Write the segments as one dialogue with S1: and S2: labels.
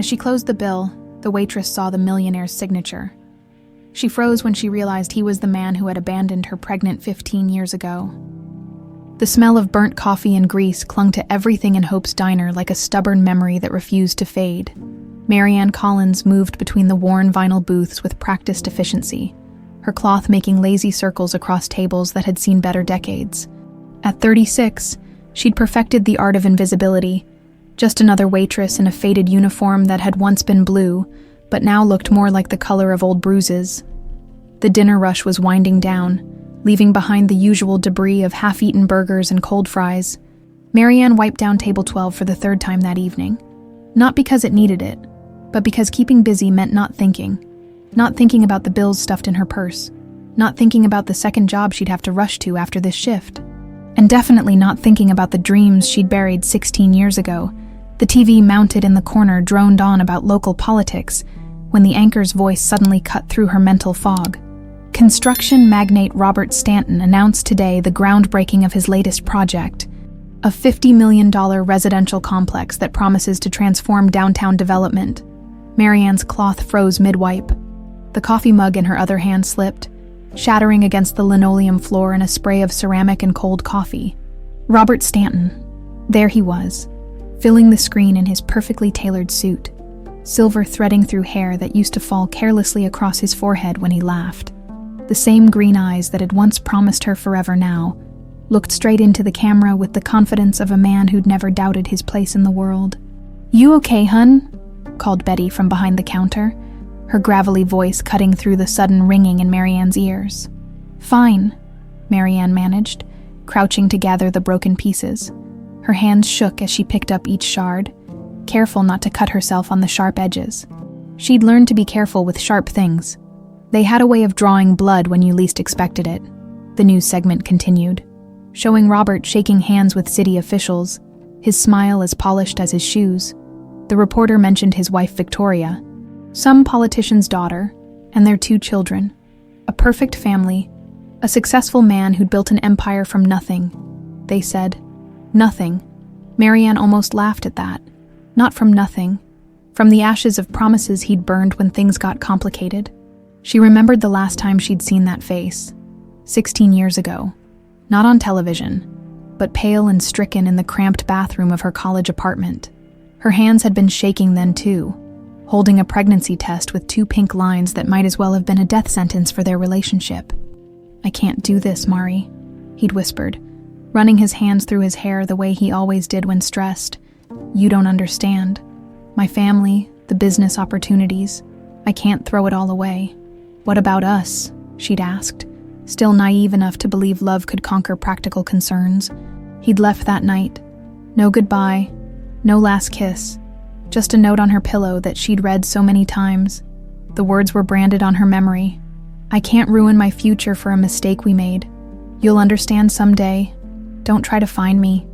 S1: As she closed the bill, the waitress saw the Millionaire's signature. She froze when she realized he was the man who had abandoned her pregnant 15 years ago. The smell of burnt coffee and grease clung to everything in Hope's diner like a stubborn memory that refused to fade. Marianne Collins moved between the worn vinyl booths with practiced efficiency, her cloth making lazy circles across tables that had seen better decades. At 36, she'd perfected the art of invisibility, just another waitress in a faded uniform that had once been blue, but now looked more like the color of old bruises. The dinner rush was winding down, leaving behind the usual debris of half-eaten burgers and cold fries. Marianne wiped down table 12 for the third time that evening. Not because it needed it, but because keeping busy meant not thinking. Not thinking about the bills stuffed in her purse. Not thinking about the second job she'd have to rush to after this shift. And definitely not thinking about the dreams she'd buried 16 years ago. The TV mounted in the corner droned on about local politics when the anchor's voice suddenly cut through her mental fog. Construction magnate Robert Stanton announced today the groundbreaking of his latest project, a $50 million residential complex that promises to transform downtown development. Marianne's cloth froze mid-wipe. The coffee mug in her other hand slipped, shattering against the linoleum floor in a spray of ceramic and cold coffee. Robert Stanton. There he was, filling the screen in his perfectly tailored suit, silver threading through hair that used to fall carelessly across his forehead when he laughed. The same green eyes that had once promised her forever now looked straight into the camera with the confidence of a man who'd never doubted his place in the world. "You okay, hun?" called Betty from behind the counter, her gravelly voice cutting through the sudden ringing in Marianne's ears. "Fine," Marianne managed, crouching to gather the broken pieces. Her hands shook as she picked up each shard, careful not to cut herself on the sharp edges. She'd learned to be careful with sharp things. They had a way of drawing blood when you least expected it. The news segment continued, showing Robert shaking hands with city officials, his smile as polished as his shoes. The reporter mentioned his wife Victoria, some politician's daughter, and their 2 children. A perfect family, a successful man who'd built an empire from nothing. They said, nothing. Marianne almost laughed at that. Not from nothing, from the ashes of promises he'd burned when things got complicated. She remembered the last time she'd seen that face, 16 years ago. Not on television, but pale and stricken in the cramped bathroom of her college apartment. Her hands had been shaking then too, holding a pregnancy test with 2 pink lines that might as well have been a death sentence for their relationship. "I can't do this, Mari," he'd whispered, running his hands through his hair the way he always did when stressed. "You don't understand. My family, the business opportunities, I can't throw it all away." "What about us?" she'd asked, still naive enough to believe love could conquer practical concerns. He'd left that night. No goodbye, no last kiss, just a note on her pillow that she'd read so many times. The words were branded on her memory. "I can't ruin my future for a mistake we made. You'll understand someday. Don't try to find me.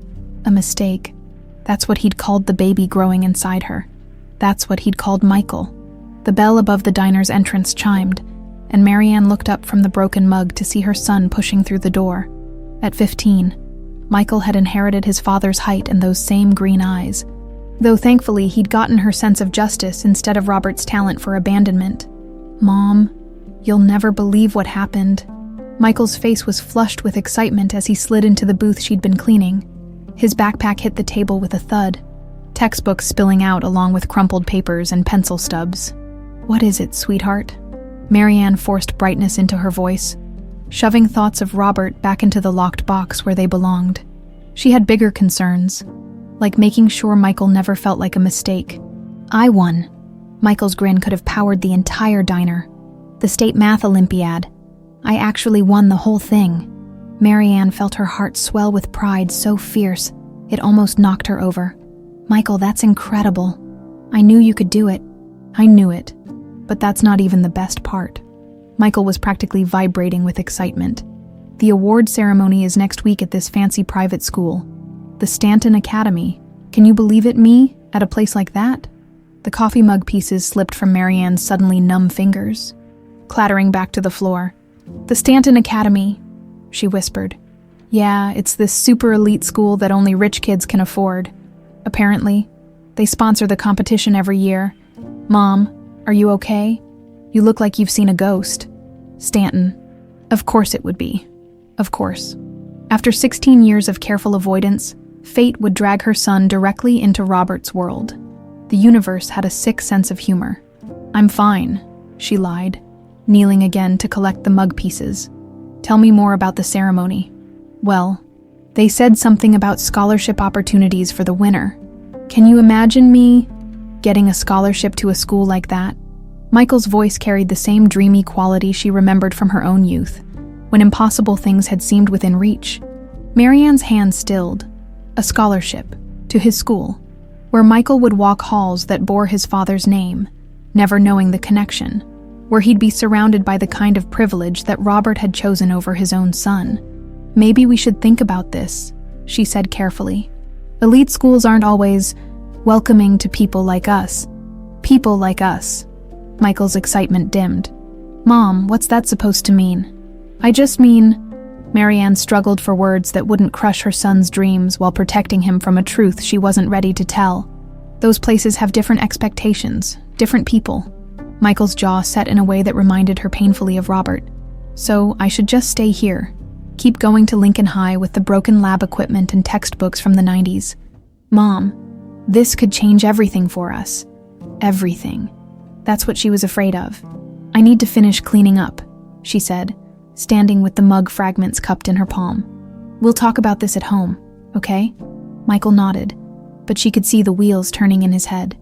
S1: A mistake." That's what he'd called the baby growing inside her. That's what he'd called Michael. The bell above the diner's entrance chimed, and Marianne looked up from the broken mug to see her son pushing through the door. At 15, Michael had inherited his father's height and those same green eyes, though thankfully he'd gotten her sense of justice instead of Robert's talent for abandonment. "Mom, you'll never believe what happened." Michael's face was flushed with excitement as he slid into the booth she'd been cleaning. His backpack hit the table with a thud, textbooks spilling out along with crumpled papers and pencil stubs. "What is it, sweetheart?" Marianne forced brightness into her voice, shoving thoughts of Robert back into the locked box where they belonged. She had bigger concerns, like making sure Michael never felt like a mistake. "I won." Michael's grin could have powered the entire diner. "The state math Olympiad. I actually won the whole thing." Marianne felt her heart swell with pride so fierce, it almost knocked her over. "Michael, that's incredible. I knew you could do it." "I knew it. But that's not even the best part." Michael was practically vibrating with excitement. "The award ceremony is next week at this fancy private school. The Stanton Academy. Can you believe it, me? At a place like that?" The coffee mug pieces slipped from Marianne's suddenly numb fingers, clattering back to the floor. "The Stanton Academy," she whispered. "Yeah, it's this super elite school that only rich kids can afford. Apparently. They sponsor the competition every year. Mom, are you okay? You look like you've seen a ghost. Stanton. Of course it would be. Of course. After 16 years of careful avoidance, fate would drag her son directly into Robert's world. The universe had a sick sense of humor. I'm fine, she lied, kneeling again to collect the mug pieces. Tell me more about the ceremony. Well, they said something about scholarship opportunities for the winner. Can you imagine me getting a scholarship to a school like that? Michael's voice carried the same dreamy quality she remembered from her own youth, when impossible things had seemed within reach. Marianne's hand stilled. A scholarship, to his school, where Michael would walk halls that bore his father's name, never knowing the connection, where he'd be surrounded by the kind of privilege that Robert had chosen over his own son. Maybe we should think about this, she said carefully. Elite schools aren't always welcoming to people like us. People like us. Michael's excitement dimmed. Mom, what's that supposed to mean? I just mean... Marianne struggled for words that wouldn't crush her son's dreams while protecting him from a truth she wasn't ready to tell. Those places have different expectations, different people. Michael's jaw set in a way that reminded her painfully of Robert. So I should just stay here. Keep going to Lincoln High with the broken lab equipment and textbooks from the 90s. Mom, this could change everything for us. Everything. That's what she was afraid of. I need to finish cleaning up, she said, standing with the mug fragments cupped in her palm. We'll talk about this at home, okay? Michael nodded, but she could see the wheels turning in his head.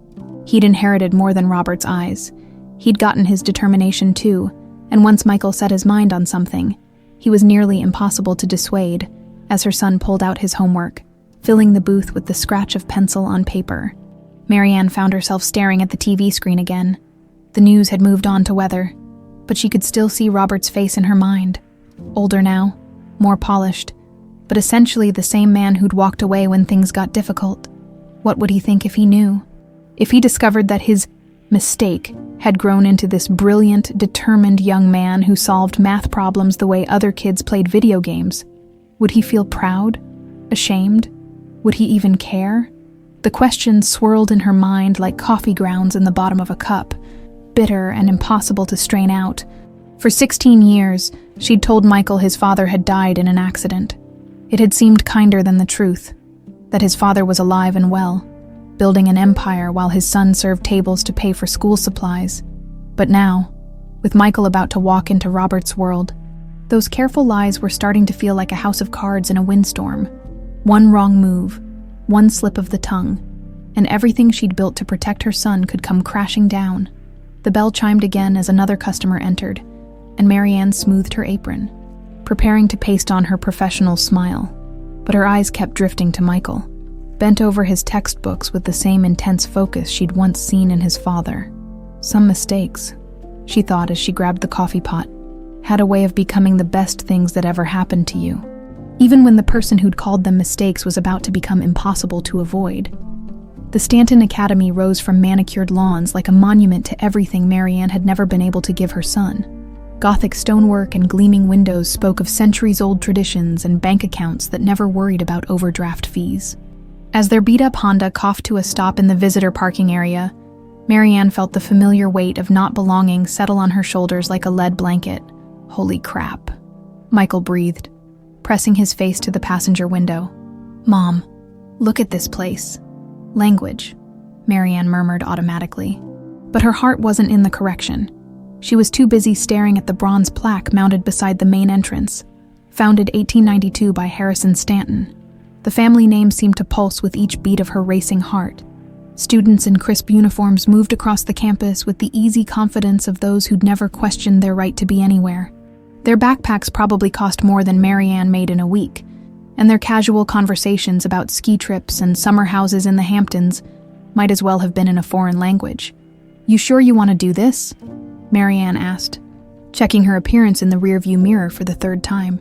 S1: He'd inherited more than Robert's eyes. He'd gotten his determination too, and once Michael set his mind on something, he was nearly impossible to dissuade as her son pulled out his homework, filling the booth with the scratch of pencil on paper. Marianne found herself staring at the TV screen again. The news had moved on to weather, but she could still see Robert's face in her mind. Older now, more polished, but essentially the same man who'd walked away when things got difficult. What would he think if he knew? If he discovered that his mistake had grown into this brilliant, determined young man who solved math problems the way other kids played video games? Would he feel proud? Ashamed? Would he even care? The questions swirled in her mind like coffee grounds in the bottom of a cup, bitter and impossible to strain out. For 16 years, she'd told Michael his father had died in an accident. It had seemed kinder than the truth, that his father was alive and well, building an empire while his son served tables to pay for school supplies. But now, with Michael about to walk into Robert's world, those careful lies were starting to feel like a house of cards in a windstorm. One wrong move, one slip of the tongue, and everything she'd built to protect her son could come crashing down. The bell chimed again as another customer entered, and Marianne smoothed her apron, preparing to paste on her professional smile. But her eyes kept drifting to Michael, bent over his textbooks with the same intense focus she'd once seen in his father. Some mistakes, she thought as she grabbed the coffee pot, had a way of becoming the best things that ever happened to you, even when the person who'd called them mistakes was about to become impossible to avoid. The Stanton Academy rose from manicured lawns like a monument to everything Marianne had never been able to give her son. Gothic stonework and gleaming windows spoke of centuries-old traditions and bank accounts that never worried about overdraft fees. As their beat-up Honda coughed to a stop in the visitor parking area, Marianne felt the familiar weight of not belonging settle on her shoulders like a lead blanket. Holy crap, Michael breathed, pressing his face to the passenger window. Mom, look at this place. Language, Marianne murmured automatically. But her heart wasn't in the correction. She was too busy staring at the bronze plaque mounted beside the main entrance, founded 1892 by Harrison Stanton. The family name seemed to pulse with each beat of her racing heart. Students in crisp uniforms moved across the campus with the easy confidence of those who'd never questioned their right to be anywhere. Their backpacks probably cost more than Marianne made in a week, and their casual conversations about ski trips and summer houses in the Hamptons might as well have been in a foreign language. You sure you want to do this? Marianne asked, checking her appearance in the rearview mirror for the third time.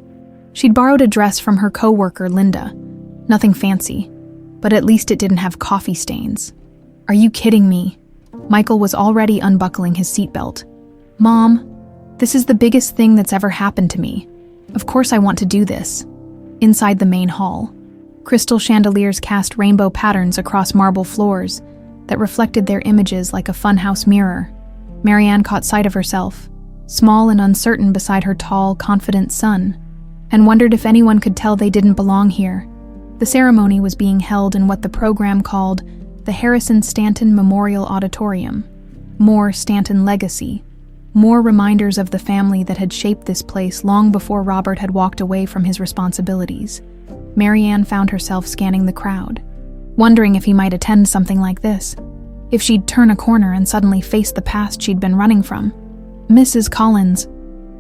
S1: She'd borrowed a dress from her co-worker, Linda. Nothing fancy, but at least it didn't have coffee stains. Are you kidding me? Michael was already unbuckling his seatbelt. Mom, this is the biggest thing that's ever happened to me. Of course I want to do this. Inside the main hall, crystal chandeliers cast rainbow patterns across marble floors, that reflected their images like a funhouse mirror. Marianne caught sight of herself, small and uncertain beside her tall, confident son, and wondered if anyone could tell they didn't belong here. The ceremony was being held in what the program called the Harrison Stanton Memorial Auditorium. More Stanton legacy, more reminders of the family that had shaped this place long before Robert had walked away from his responsibilities. Marianne found herself scanning the crowd, wondering if he might attend something like this, if she'd turn a corner and suddenly face the past she'd been running from. Mrs. Collins,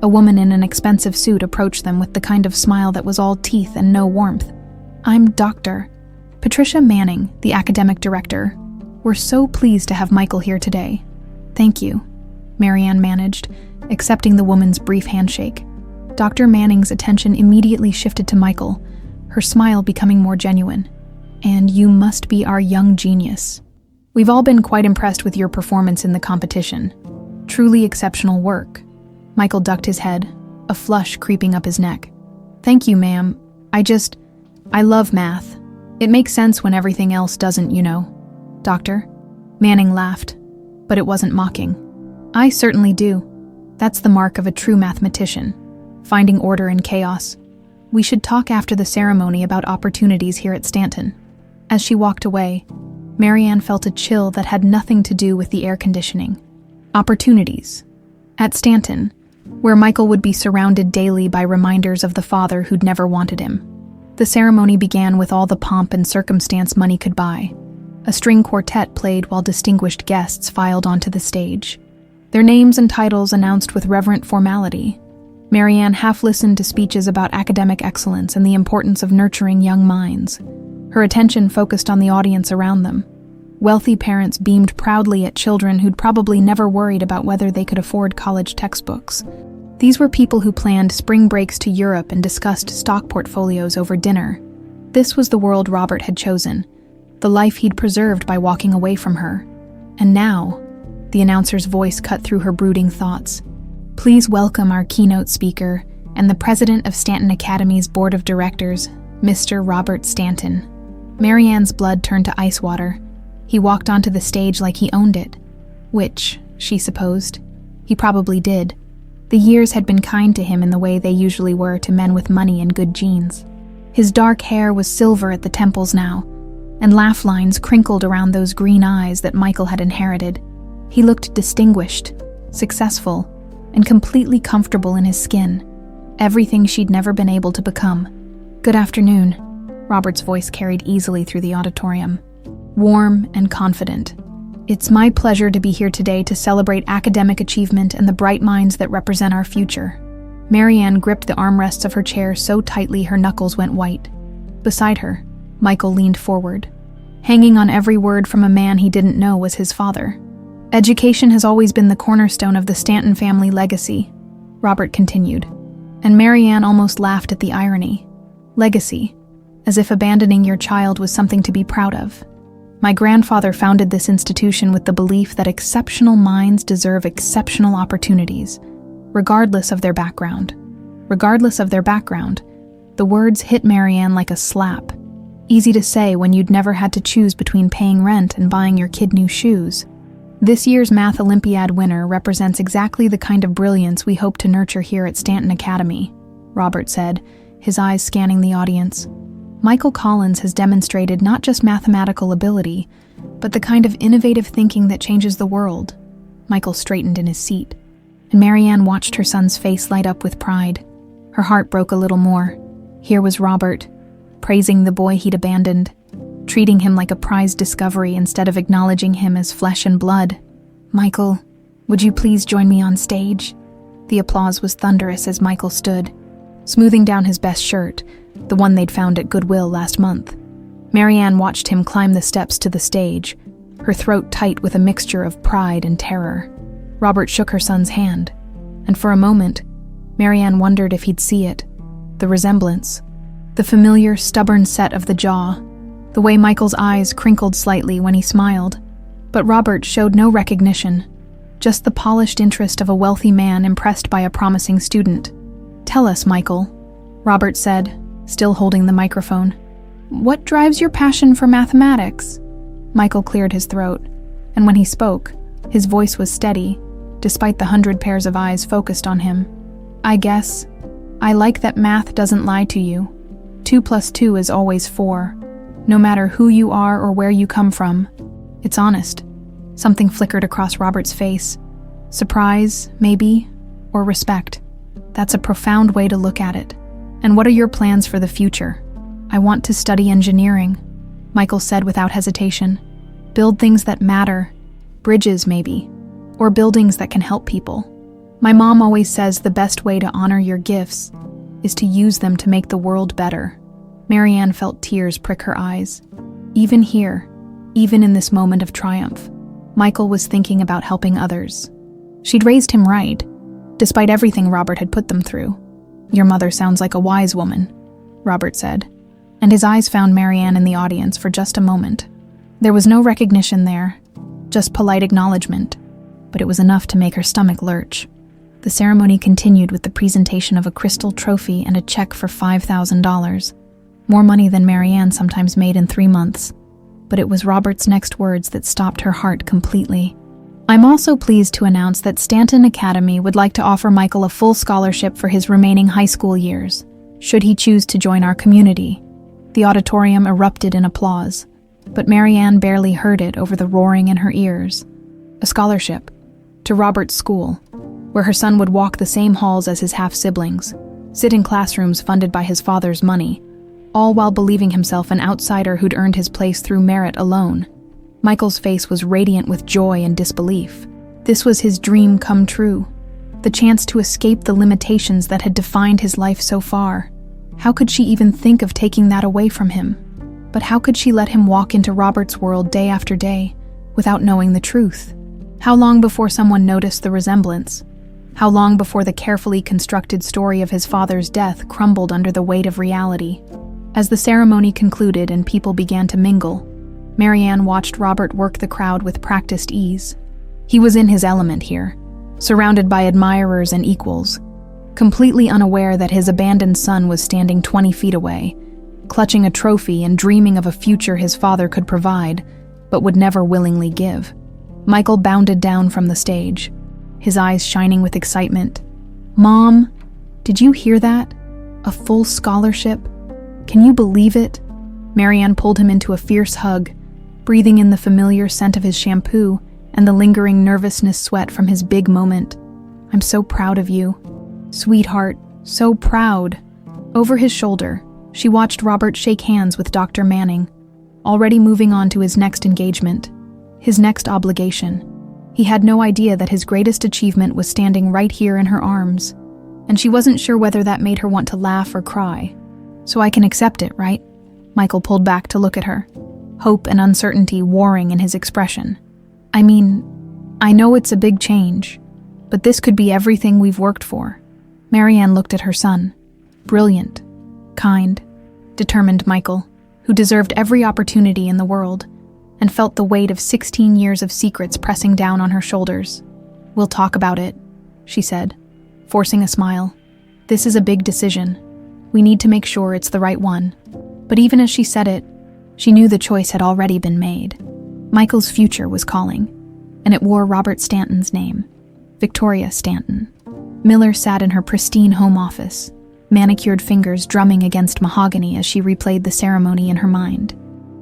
S1: a woman in an expensive suit, approached them with the kind of smile that was all teeth and no warmth. "I'm Dr. Patricia Manning, the academic director. We're so pleased to have Michael here today." "Thank you," Marianne managed, accepting the woman's brief handshake. Dr. Manning's attention immediately shifted to Michael, her smile becoming more genuine. "And you must be our young genius. We've all been quite impressed with your performance in the competition. Truly exceptional work." Michael ducked his head, a flush creeping up his neck. "Thank you, ma'am. I love math. It makes sense when everything else doesn't, you know." "Doctor?" Manning laughed, but it wasn't mocking. "I certainly do. That's the mark of a true mathematician, finding order in chaos. We should talk after the ceremony about opportunities here at Stanton." As she walked away, Marianne felt a chill that had nothing to do with the air conditioning. Opportunities. At Stanton, where Michael would be surrounded daily by reminders of the father who'd never wanted him. The ceremony began with all the pomp and circumstance money could buy. A string quartet played while distinguished guests filed onto the stage, their names and titles announced with reverent formality. Marianne half listened to speeches about academic excellence and the importance of nurturing young minds. Her attention focused on the audience around them. Wealthy parents beamed proudly at children who'd probably never worried about whether they could afford college textbooks. These were people who planned spring breaks to Europe and discussed stock portfolios over dinner. This was the world Robert had chosen, the life he'd preserved by walking away from her. And now, the announcer's voice cut through her brooding thoughts. "Please welcome our keynote speaker and the president of Stanton Academy's board of directors, Mr. Robert Stanton." Marianne's blood turned to ice water. He walked onto the stage like he owned it, which, she supposed, he probably did. The years had been kind to him in the way they usually were to men with money and good genes. His dark hair was silver at the temples now, and laugh lines crinkled around those green eyes that Michael had inherited. He looked distinguished, successful, and completely comfortable in his skin, everything she'd never been able to become. "Good afternoon," Robert's voice carried easily through the auditorium, warm and confident. "It's my pleasure to be here today to celebrate academic achievement and the bright minds that represent our future." Marianne gripped the armrests of her chair so tightly her knuckles went white. Beside her, Michael leaned forward. Hanging on every word from a man he didn't know was his father. "Education has always been the cornerstone of the Stanton family legacy," Robert continued, and Marianne almost laughed at the irony. Legacy, as if abandoning your child was something to be proud of. "My grandfather founded this institution with the belief that exceptional minds deserve exceptional opportunities, regardless of their background." Regardless of their background, the words hit Marianne like a slap. Easy to say when you'd never had to choose between paying rent and buying your kid new shoes. This year's Math Olympiad winner represents exactly the kind of brilliance we hope to nurture here at Stanton Academy, Robert said, his eyes scanning the audience. "Michael Collins has demonstrated not just mathematical ability, but the kind of innovative thinking that changes the world." Michael straightened in his seat, and Marianne watched her son's face light up with pride. Her heart broke a little more. Here was Robert, praising the boy he'd abandoned, treating him like a prized discovery instead of acknowledging him as flesh and blood. "Michael, would you please join me on stage?" The applause was thunderous as Michael stood, smoothing down his best shirt, the one they'd found at Goodwill last month. Marianne watched him climb the steps to the stage, her throat tight with a mixture of pride and terror. Robert shook her son's hand, and for a moment, Marianne wondered if he'd see it. The resemblance, the familiar, stubborn set of the jaw, the way Michael's eyes crinkled slightly when he smiled. But Robert showed no recognition, just the polished interest of a wealthy man impressed by a promising student. "Tell us, Michael," Robert said, still holding the microphone. "What drives your passion for mathematics?" Michael cleared his throat. And when he spoke, his voice was steady, despite the 100 pairs of eyes focused on him. I guess I like that math doesn't lie to you. 2 plus 2 is always 4. No matter who you are or where you come from. It's honest. Something flickered across Robert's face. Surprise, maybe, or respect. That's a profound way to look at it. And what are your plans for the future? I want to study engineering, Michael said without hesitation. Build things that matter. Bridges, maybe. Or buildings that can help people. My mom always says the best way to honor your gifts is to use them to make the world better. Marianne felt tears prick her eyes. Even here, even in this moment of triumph, Michael was thinking about helping others. She'd raised him right, despite everything Robert had put them through. Your mother sounds like a wise woman, Robert said, and his eyes found Marianne in the audience for just a moment. There was no recognition there, just polite acknowledgement, but it was enough to make her stomach lurch. The ceremony continued with the presentation of a crystal trophy and a check for $5,000. More money than Marianne sometimes made in 3 months. But it was Robert's next words that stopped her heart completely. I'm also pleased to announce that Stanton Academy would like to offer Michael a full scholarship for his remaining high school years, should he choose to join our community. The auditorium erupted in applause, but Marianne barely heard it over the roaring in her ears. A scholarship to Robert's school, where her son would walk the same halls as his half-siblings, sit in classrooms funded by his father's money, all while believing himself an outsider who'd earned his place through merit alone. Michael's face was radiant with joy and disbelief. This was his dream come true, the chance to escape the limitations that had defined his life so far. How could she even think of taking that away from him? But how could she let him walk into Robert's world day after day without knowing the truth? How long before someone noticed the resemblance? How long before the carefully constructed story of his father's death crumbled under the weight of reality? As the ceremony concluded and people began to mingle, Marianne watched Robert work the crowd with practiced ease. He was in his element here, surrounded by admirers and equals, completely unaware that his abandoned son was standing 20 feet away, clutching a trophy and dreaming of a future his father could provide, but would never willingly give. Michael bounded down from the stage, his eyes shining with excitement. Mom, did you hear that? A full scholarship? Can you believe it? Marianne pulled him into a fierce hug, breathing in the familiar scent of his shampoo and the lingering nervousness sweat from his big moment. I'm so proud of you. Sweetheart, so proud. Over his shoulder, she watched Robert shake hands with Dr. Manning, already moving on to his next engagement, his next obligation. He had no idea that his greatest achievement was standing right here in her arms, and she wasn't sure whether that made her want to laugh or cry. So I can accept it, right? Michael pulled back to look at her, hope and uncertainty warring in his expression. I mean, I know it's a big change, but this could be everything we've worked for. Marianne looked at her son. Brilliant, kind, determined Michael, who deserved every opportunity in the world, and felt the weight of 16 years of secrets pressing down on her shoulders. We'll talk about it, she said, forcing a smile. This is a big decision. We need to make sure it's the right one. But even as she said it, she knew the choice had already been made. Michael's future was calling, and it wore Robert Stanton's name, Victoria Stanton. Miller sat in her pristine home office, manicured fingers drumming against mahogany as she replayed the ceremony in her mind.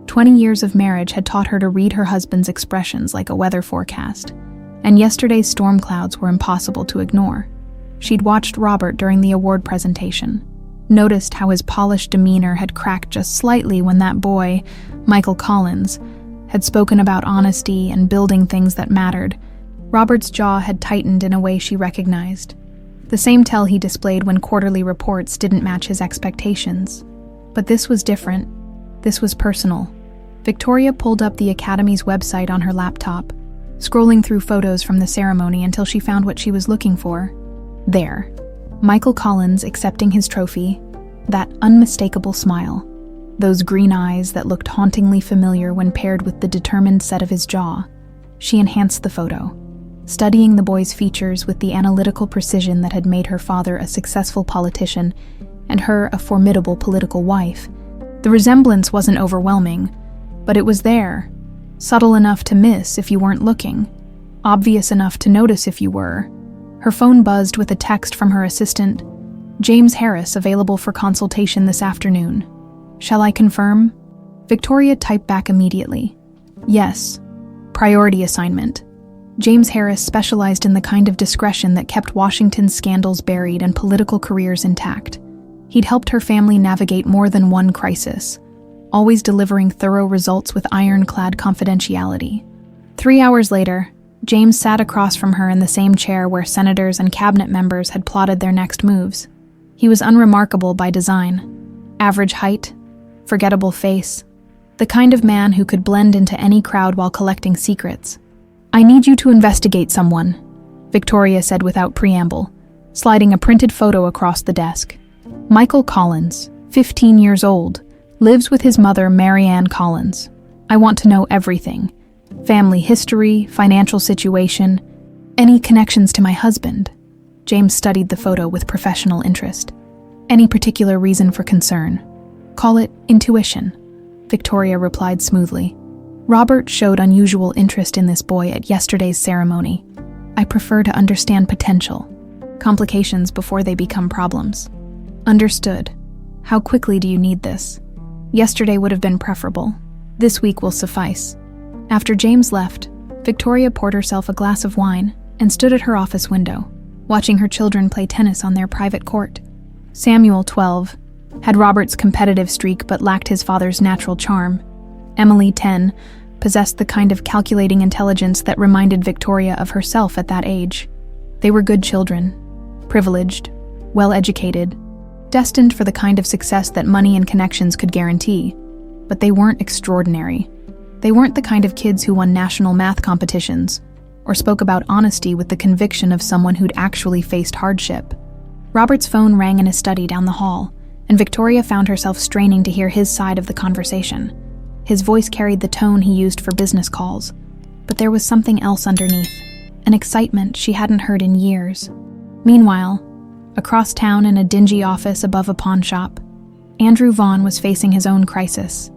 S1: 20 years of marriage had taught her to read her husband's expressions like a weather forecast, and yesterday's storm clouds were impossible to ignore. She'd watched Robert during the award presentation, noticed how his polished demeanor had cracked just slightly when that boy, Michael Collins, had spoken about honesty and building things that mattered. Robert's jaw had tightened in a way she recognized, the same tell he displayed when quarterly reports didn't match his expectations. But this was different. This was personal. Victoria pulled up the Academy's website on her laptop, scrolling through photos from the ceremony until she found what she was looking for. There, Michael Collins accepting his trophy, that unmistakable smile, those green eyes that looked hauntingly familiar when paired with the determined set of his jaw. She enhanced the photo, studying the boy's features with the analytical precision that had made her father a successful politician and her a formidable political wife. The resemblance wasn't overwhelming, but it was there, Subtle enough to miss if you weren't looking. Obvious enough to notice if you were. Her phone buzzed with a text from her assistant. James Harris available for consultation this afternoon. Shall I confirm? Victoria typed back immediately. Yes. Priority assignment. James Harris specialized in the kind of discretion that kept Washington's scandals buried and political careers intact. He'd helped her family navigate more than one crisis, always delivering thorough results with ironclad confidentiality. 3 hours later, James sat across from her in the same chair where senators and cabinet members had plotted their next moves. He was unremarkable by design. Average height, forgettable face, the kind of man who could blend into any crowd while collecting secrets. I need you to investigate someone, Victoria said without preamble, sliding a printed photo across the desk. Michael Collins, 15 years old, lives with his mother, Marianne Collins. I want to know everything. Family history, financial situation, any connections to my husband. James studied the photo with professional interest. Any particular reason for concern? Call it intuition, Victoria replied smoothly. Robert showed unusual interest in this boy at yesterday's ceremony. I prefer to understand potential. Complications before they become problems. Understood. How quickly do you need this? Yesterday would have been preferable. This week will suffice. After James left, Victoria poured herself a glass of wine and stood at her office window, watching her children play tennis on their private court. Samuel, 12, had Robert's competitive streak but lacked his father's natural charm. Emily, 10, possessed the kind of calculating intelligence that reminded Victoria of herself at that age. They were good children, privileged, well-educated, destined for the kind of success that money and connections could guarantee. But they weren't extraordinary. They weren't the kind of kids who won national math competitions or spoke about honesty with the conviction of someone who'd actually faced hardship. Robert's phone rang in his study down the hall, and Victoria found herself straining to hear his side of the conversation. His voice carried the tone he used for business calls, but there was something else underneath, an excitement she hadn't heard in years. Meanwhile, across town in a dingy office above a pawn shop, Andrew Vaughn was facing his own crisis.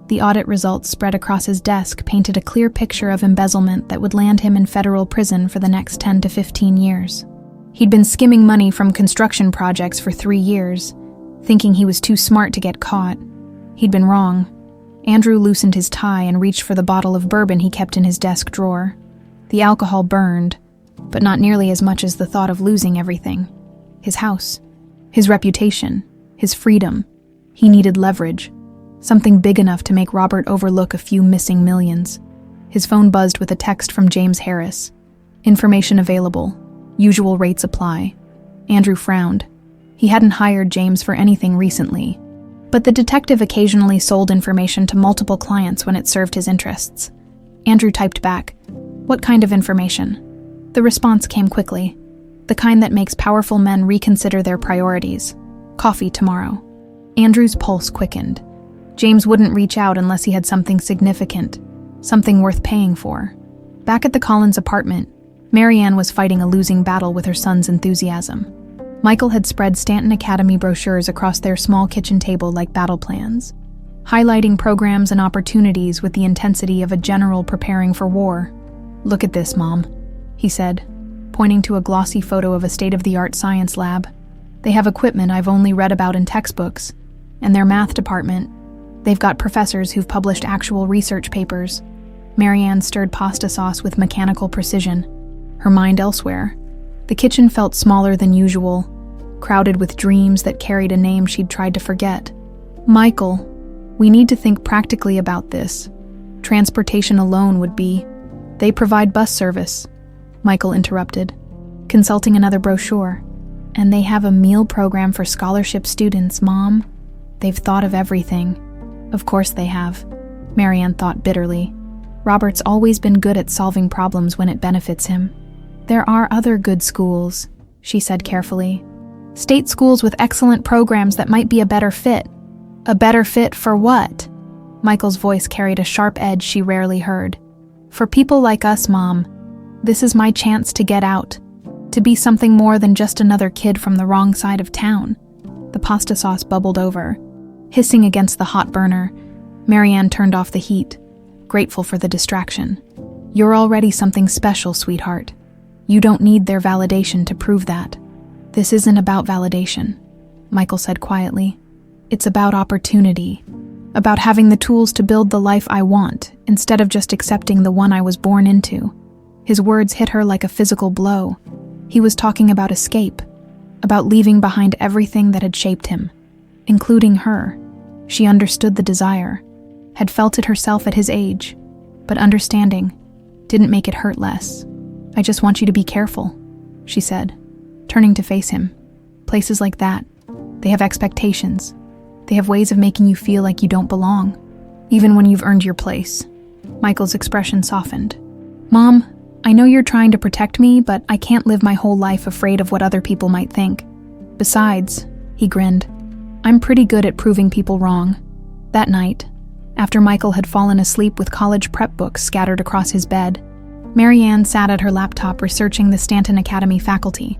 S1: The audit results spread across his desk painted a clear picture of embezzlement that would land him in federal prison for the next 10 to 15 years. He'd been skimming money from construction projects for 3 years, thinking he was too smart to get caught. He'd been wrong. Andrew loosened his tie and reached for the bottle of bourbon he kept in his desk drawer. The alcohol burned, but not nearly as much as the thought of losing everything. His house, his reputation, his freedom. He needed leverage. Something big enough to make Robert overlook a few missing millions. His phone buzzed with a text from James Harris. Information available. Usual rates apply. Andrew frowned. He hadn't hired James for anything recently, but the detective occasionally sold information to multiple clients when it served his interests. Andrew typed back, "What kind of information?" The response came quickly. The kind that makes powerful men reconsider their priorities. Coffee tomorrow. Andrew's pulse quickened. James wouldn't reach out unless he had something significant, something worth paying for. Back at the Collins apartment, Marianne was fighting a losing battle with her son's enthusiasm. Michael had spread Stanton Academy brochures across their small kitchen table like battle plans, highlighting programs and opportunities with the intensity of a general preparing for war. "Look at this, Mom," he said, pointing to a glossy photo of a state-of-the-art science lab. "They have equipment I've only read about in textbooks, and their math department, they've got professors who've published actual research papers." Marianne stirred pasta sauce with mechanical precision, her mind elsewhere. The kitchen felt smaller than usual, crowded with dreams that carried a name she'd tried to forget. "Michael, we need to think practically about this. Transportation alone would be..." "They provide bus service," Michael interrupted, consulting another brochure. "And they have a meal program for scholarship students, Mom. They've thought of everything." "Of course they have," Marianne thought bitterly. "Robert's always been good at solving problems when it benefits him." "There are other good schools," she said carefully. "State schools with excellent programs that might be a better fit." "A better fit for what?" Michael's voice carried a sharp edge she rarely heard. "For people like us, Mom. This is my chance to get out, to be something more than just another kid from the wrong side of town." The pasta sauce bubbled over. Hissing against the hot burner, Marianne turned off the heat. grateful for the distraction. "You're already something special, sweetheart. You don't need their validation to prove that." "This isn't about validation," Michael said quietly. "It's about opportunity. About having the tools to build the life I want, instead of just accepting the one I was born into." His words hit her like a physical blow. He was talking about escape, about leaving behind everything that had shaped him, including her. She understood the desire, had felt it herself at his age, but understanding didn't make it hurt less. "I just want you to be careful," she said, turning to face him. "Places like that, they have expectations. They have ways of making you feel like you don't belong, even when you've earned your place." Michael's expression softened. "Mom, I know you're trying to protect me, but I can't live my whole life afraid of what other people might think. Besides," he grinned, "I'm pretty good at proving people wrong." That night, after Michael had fallen asleep with college prep books scattered across his bed, Marianne sat at her laptop researching the Stanton Academy faculty.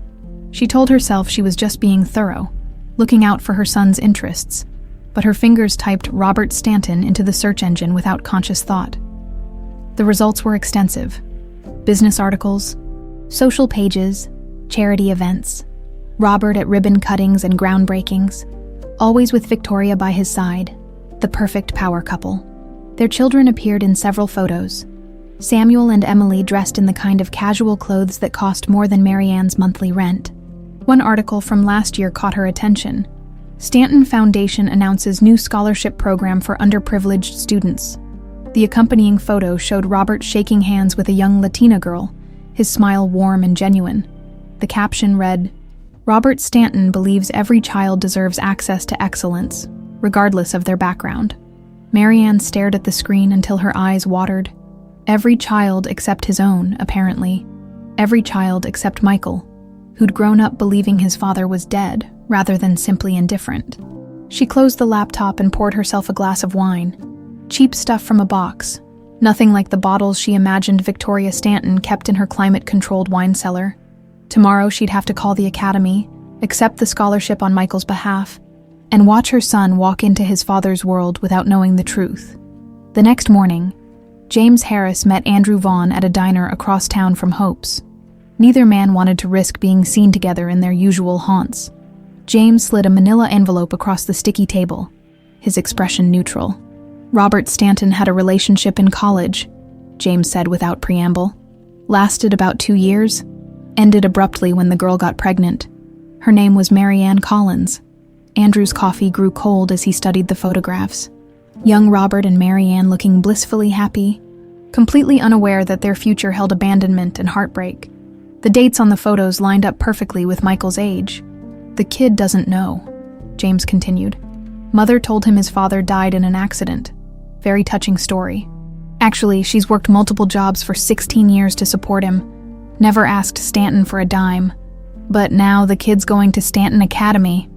S1: She told herself she was just being thorough, looking out for her son's interests, but her fingers typed Robert Stanton into the search engine without conscious thought. The results were extensive. Business articles, social pages, charity events, Robert at ribbon cuttings and groundbreakings, always with Victoria by his side, the perfect power couple. Their children appeared in several photos. Samuel and Emily dressed in the kind of casual clothes that cost more than Marianne's monthly rent. One article from last year caught her attention. Stanton Foundation announces new scholarship program for underprivileged students. The accompanying photo showed Robert shaking hands with a young Latina girl, his smile warm and genuine. The caption read, "Robert Stanton believes every child deserves access to excellence, regardless of their background." Marianne stared at the screen until her eyes watered. Every child except his own, apparently. Every child except Michael, who'd grown up believing his father was dead rather than simply indifferent. She closed the laptop and poured herself a glass of wine. Cheap stuff from a box, nothing like the bottles she imagined Victoria Stanton kept in her climate-controlled wine cellar. Tomorrow she'd have to call the academy, accept the scholarship on Michael's behalf, and watch her son walk into his father's world without knowing the truth. The next morning, James Harris met Andrew Vaughn at a diner across town from Hope's. Neither man wanted to risk being seen together in their usual haunts. James slid a manila envelope across the sticky table, his expression neutral. "Robert Stanton had a relationship in college," James said without preamble. "Lasted about 2 years, ended abruptly when the girl got pregnant. Her name was Marianne Collins." Andrew's coffee grew cold as he studied the photographs. Young Robert and Marianne looking blissfully happy, completely unaware that their future held abandonment and heartbreak. The dates on the photos lined up perfectly with Michael's age. "The kid doesn't know," James continued. "Mother told him his father died in an accident. Very touching story. Actually, she's worked multiple jobs for 16 years to support him. Never asked Stanton for a dime. But now the kid's going to Stanton Academy,"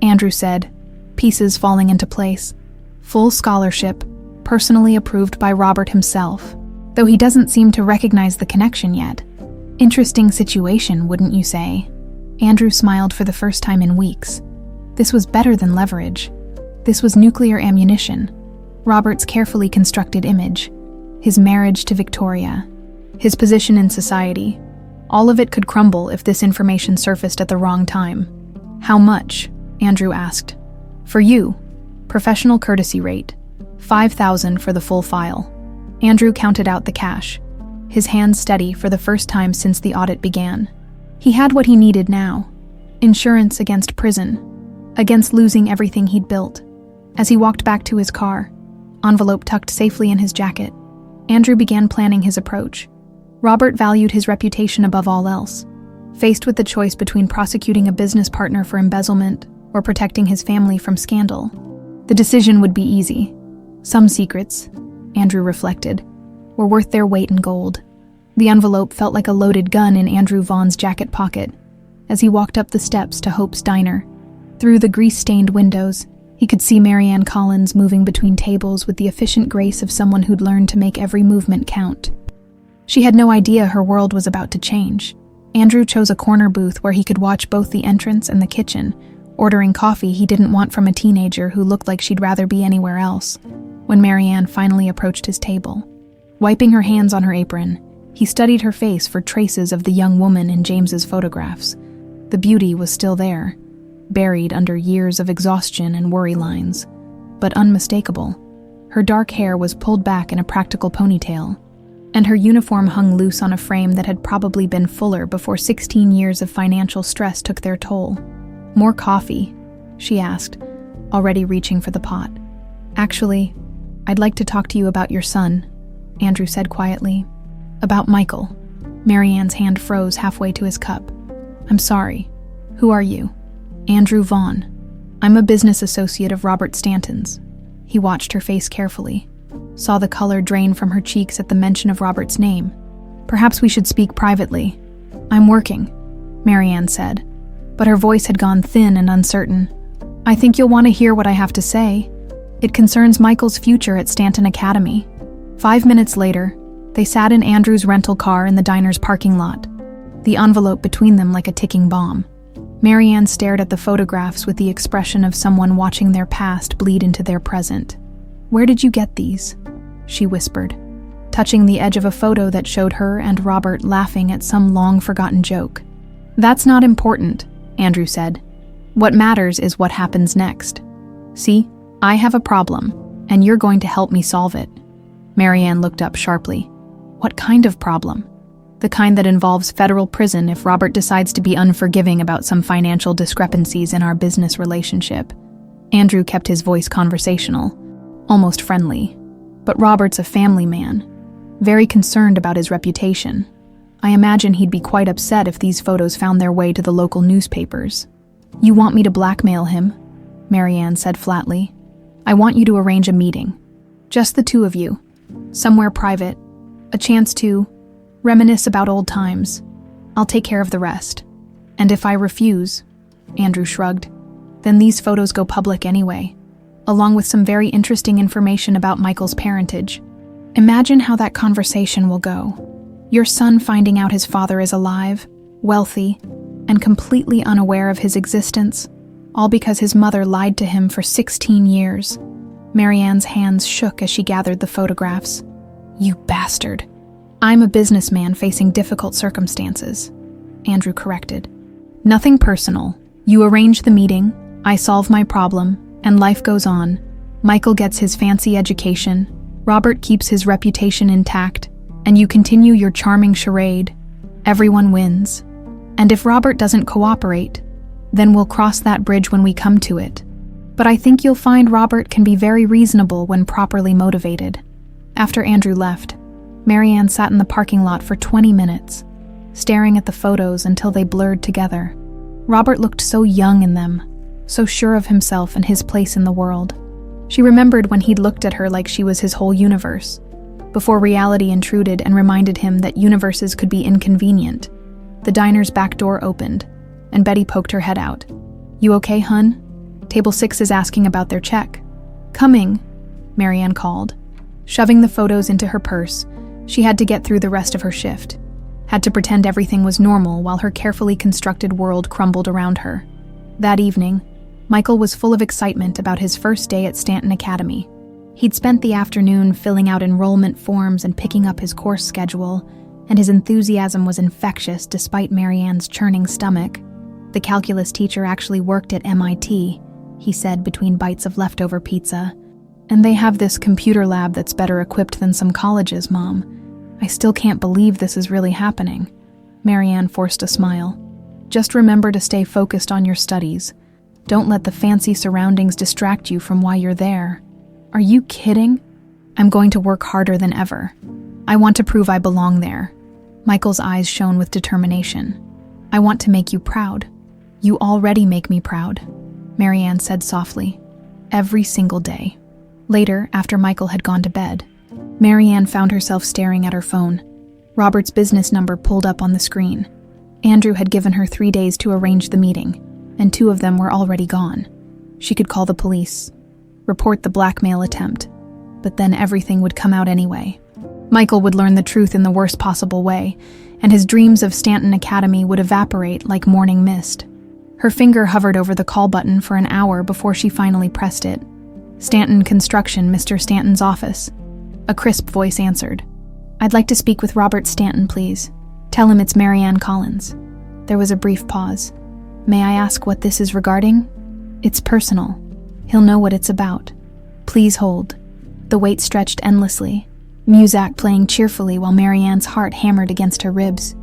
S1: Andrew said, pieces falling into place. "Full scholarship, personally approved by Robert himself, though he doesn't seem to recognize the connection yet. Interesting situation, wouldn't you say?" Andrew smiled for the first time in weeks. This was better than leverage. This was nuclear ammunition. Robert's carefully constructed image, his marriage to Victoria, his position in society. All of it could crumble if this information surfaced at the wrong time. "How much?" Andrew asked. "For you, professional courtesy rate, $5,000 for the full file." Andrew counted out the cash, his hands steady for the first time since the audit began. He had what he needed now: insurance against prison, against losing everything he'd built. As he walked back to his car, envelope tucked safely in his jacket, Andrew began planning his approach. Robert valued his reputation above all else. Faced with the choice between prosecuting a business partner for embezzlement or protecting his family from scandal, the decision would be easy. Some secrets, Andrew reflected, were worth their weight in gold. The envelope felt like a loaded gun in Andrew Vaughn's jacket pocket as he walked up the steps to Hope's diner. Through the grease-stained windows, he could see Marianne Collins moving between tables with the efficient grace of someone who'd learned to make every movement count. She had no idea her world was about to change. Andrew chose a corner booth where he could watch both the entrance and the kitchen, ordering coffee he didn't want from a teenager who looked like she'd rather be anywhere else. When Marianne finally approached his table, Wiping her hands on her apron, he studied her face for traces of the young woman in James's photographs. The beauty was still there, buried under years of exhaustion and worry lines, but unmistakable. Her dark hair was pulled back in a practical ponytail, and her uniform hung loose on a frame that had probably been fuller before 16 years of financial stress took their toll. "More coffee?" she asked, already reaching for the pot. "Actually, I'd like to talk to you about your son," Andrew said quietly. "About Michael." Marianne's hand froze halfway to his cup. "I'm sorry. Who are you?" "Andrew Vaughn. I'm a business associate of Robert Stanton's." He watched her face carefully, saw the color drain from her cheeks at the mention of Robert's name. "Perhaps we should speak privately." "I'm working," Marianne said, but her voice had gone thin and uncertain. "I think you'll want to hear what I have to say. It concerns Michael's future at Stanton Academy." 5 minutes later, they sat in Andrew's rental car in the diner's parking lot, the envelope between them like a ticking bomb. Marianne stared at the photographs with the expression of someone watching their past bleed into their present. "Where did you get these?" she whispered, touching the edge of a photo that showed her and Robert laughing at some long-forgotten joke. "That's not important," Andrew said. "What matters is what happens next. See, I have a problem, and you're going to help me solve it." Marianne looked up sharply. "What kind of problem?" "The kind that involves federal prison if Robert decides to be unforgiving about some financial discrepancies in our business relationship." Andrew kept his voice conversational, almost friendly. "But Robert's a family man, very concerned about his reputation. I imagine he'd be quite upset if these photos found their way to the local newspapers." "You want me to blackmail him?" Marianne said flatly. "I want you to arrange a meeting. Just the two of you. Somewhere private. A chance to reminisce about old times. I'll take care of the rest. And if I refuse," Andrew shrugged, "then these photos go public anyway, along with some very interesting information about Michael's parentage. Imagine how that conversation will go. Your son finding out his father is alive, wealthy, and completely unaware of his existence, all because his mother lied to him for 16 years. Marianne's hands shook as she gathered the photographs. "You bastard." "I'm a businessman facing difficult circumstances," Andrew corrected. "Nothing personal. You arrange the meeting, I solve my problem, and life goes on. Michael gets his fancy education, Robert keeps his reputation intact, and you continue your charming charade. Everyone wins. And if Robert doesn't cooperate, then we'll cross that bridge when we come to it. But I think you'll find Robert can be very reasonable when properly motivated." After Andrew left, Marianne sat in the parking lot for 20 minutes, staring at the photos until they blurred together. Robert looked so young in them, so sure of himself and his place in the world. She remembered when he'd looked at her like she was his whole universe, before reality intruded and reminded him that universes could be inconvenient. The diner's back door opened, and Betty poked her head out. "You okay, hun? Table 6 is asking about their check." "Coming," Marianne called. Shoving the photos into her purse, she had to get through the rest of her shift, had to pretend everything was normal while her carefully constructed world crumbled around her. That evening, Michael was full of excitement about his first day at Stanton Academy. He'd spent the afternoon filling out enrollment forms and picking up his course schedule, and his enthusiasm was infectious despite Marianne's churning stomach. "The calculus teacher actually worked at MIT," he said between bites of leftover pizza. "And they have this computer lab that's better equipped than some colleges, Mom. I still can't believe this is really happening." Marianne forced a smile. "Just remember to stay focused on your studies. Don't let the fancy surroundings distract you from why you're there." "Are you kidding? I'm going to work harder than ever. I want to prove I belong there." Michael's eyes shone with determination. "I want to make you proud." "You already make me proud," Marianne said softly. "Every single day." Later, after Michael had gone to bed, Marianne found herself staring at her phone. Robert's business number pulled up on the screen. Andrew had given her 3 days to arrange the meeting, and 2 of them were already gone. She could call the police, report the blackmail attempt, but then everything would come out anyway. Michael would learn the truth in the worst possible way, and his dreams of Stanton Academy would evaporate like morning mist. Her finger hovered over the call button for an hour before she finally pressed it. "Stanton Construction, Mr. Stanton's office." A crisp voice answered. I'd like to speak with Robert Stanton, please. Tell him it's Marianne Collins. There was a brief pause. May I ask what this is regarding? It's personal. He'll know what it's about. Please hold. The wait stretched endlessly, Muzak playing cheerfully while Marianne's heart hammered against her ribs.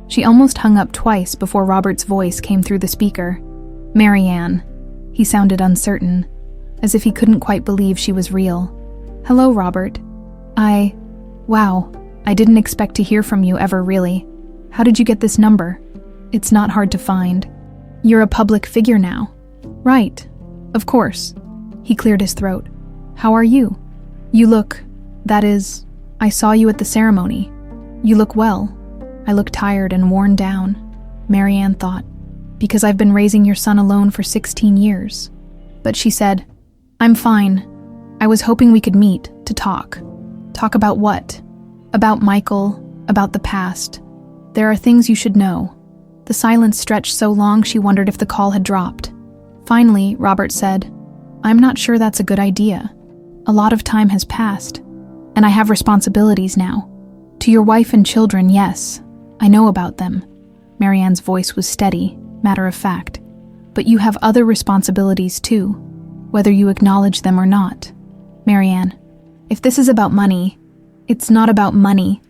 S1: She almost hung up twice before Robert's voice came through the speaker. Marianne. He sounded uncertain, as if he couldn't quite believe she was real. Hello, Robert. Wow, I didn't expect to hear from you ever, really. How did you get this number? It's not hard to find. You're a public figure now. Right. Of course. He cleared his throat. How are you? You look, I saw you at the ceremony. You look well. I look tired and worn down, Marianne thought, because I've been raising your son alone for 16 years. But she said, I'm fine. I was hoping we could meet to talk. Talk about what? About Michael, about the past. There are things you should know. The silence stretched so long she wondered if the call had dropped. Finally, Robert said, I'm not sure that's a good idea. A lot of time has passed, and I have responsibilities now. To your wife and children, yes, I know about them. Marianne's voice was steady, matter of fact. But you have other responsibilities too, whether you acknowledge them or not. Marianne, if this is about money, it's not about money.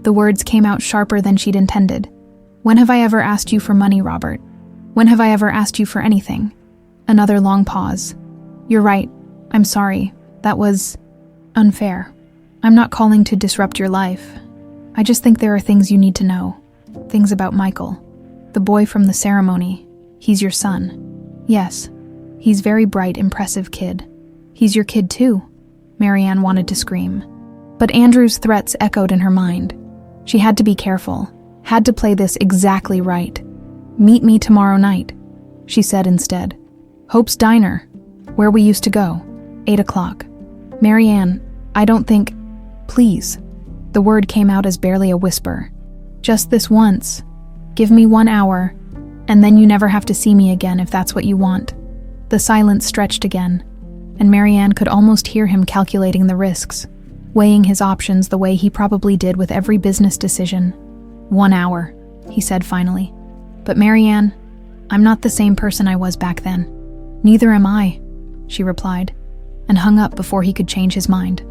S1: The words came out sharper than she'd intended. When have I ever asked you for money, Robert? When have I ever asked you for anything? Another long pause. You're right. I'm sorry. That was unfair. I'm not calling to disrupt your life. I just think there are things you need to know. Things about Michael. The boy from the ceremony. He's your son. Yes. He's very bright, impressive kid. He's your kid too. Marianne wanted to scream. But Andrew's threats echoed in her mind. She had to be careful. Had to play this exactly right. Meet me tomorrow night, she said instead. Hope's Diner, where we used to go. 8 o'clock. Marianne, I don't think... Please. The word came out as barely a whisper. Just this once. Give me 1 hour, and then you never have to see me again if that's what you want. The silence stretched again, and Marianne could almost hear him calculating the risks, weighing his options the way he probably did with every business decision. 1 hour, he said finally. But Marianne, I'm not the same person I was back then. Neither am I, she replied, and hung up before he could change his mind.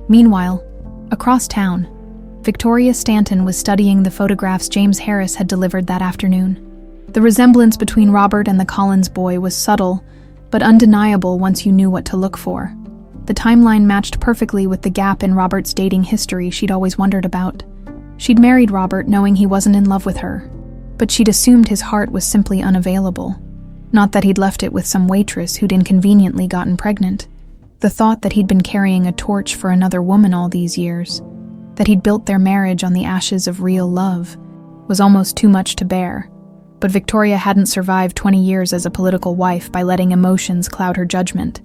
S1: Meanwhile, across town, Victoria Stanton was studying the photographs James Harris had delivered that afternoon. The resemblance between Robert and the Collins boy was subtle, but undeniable once you knew what to look for. The timeline matched perfectly with the gap in Robert's dating history she'd always wondered about. She'd married Robert knowing he wasn't in love with her, but she'd assumed his heart was simply unavailable. Not that he'd left it with some waitress who'd inconveniently gotten pregnant. The thought that he'd been carrying a torch for another woman all these years, that he'd built their marriage on the ashes of real love, was almost too much to bear. But Victoria hadn't survived 20 years as a political wife by letting emotions cloud her judgment.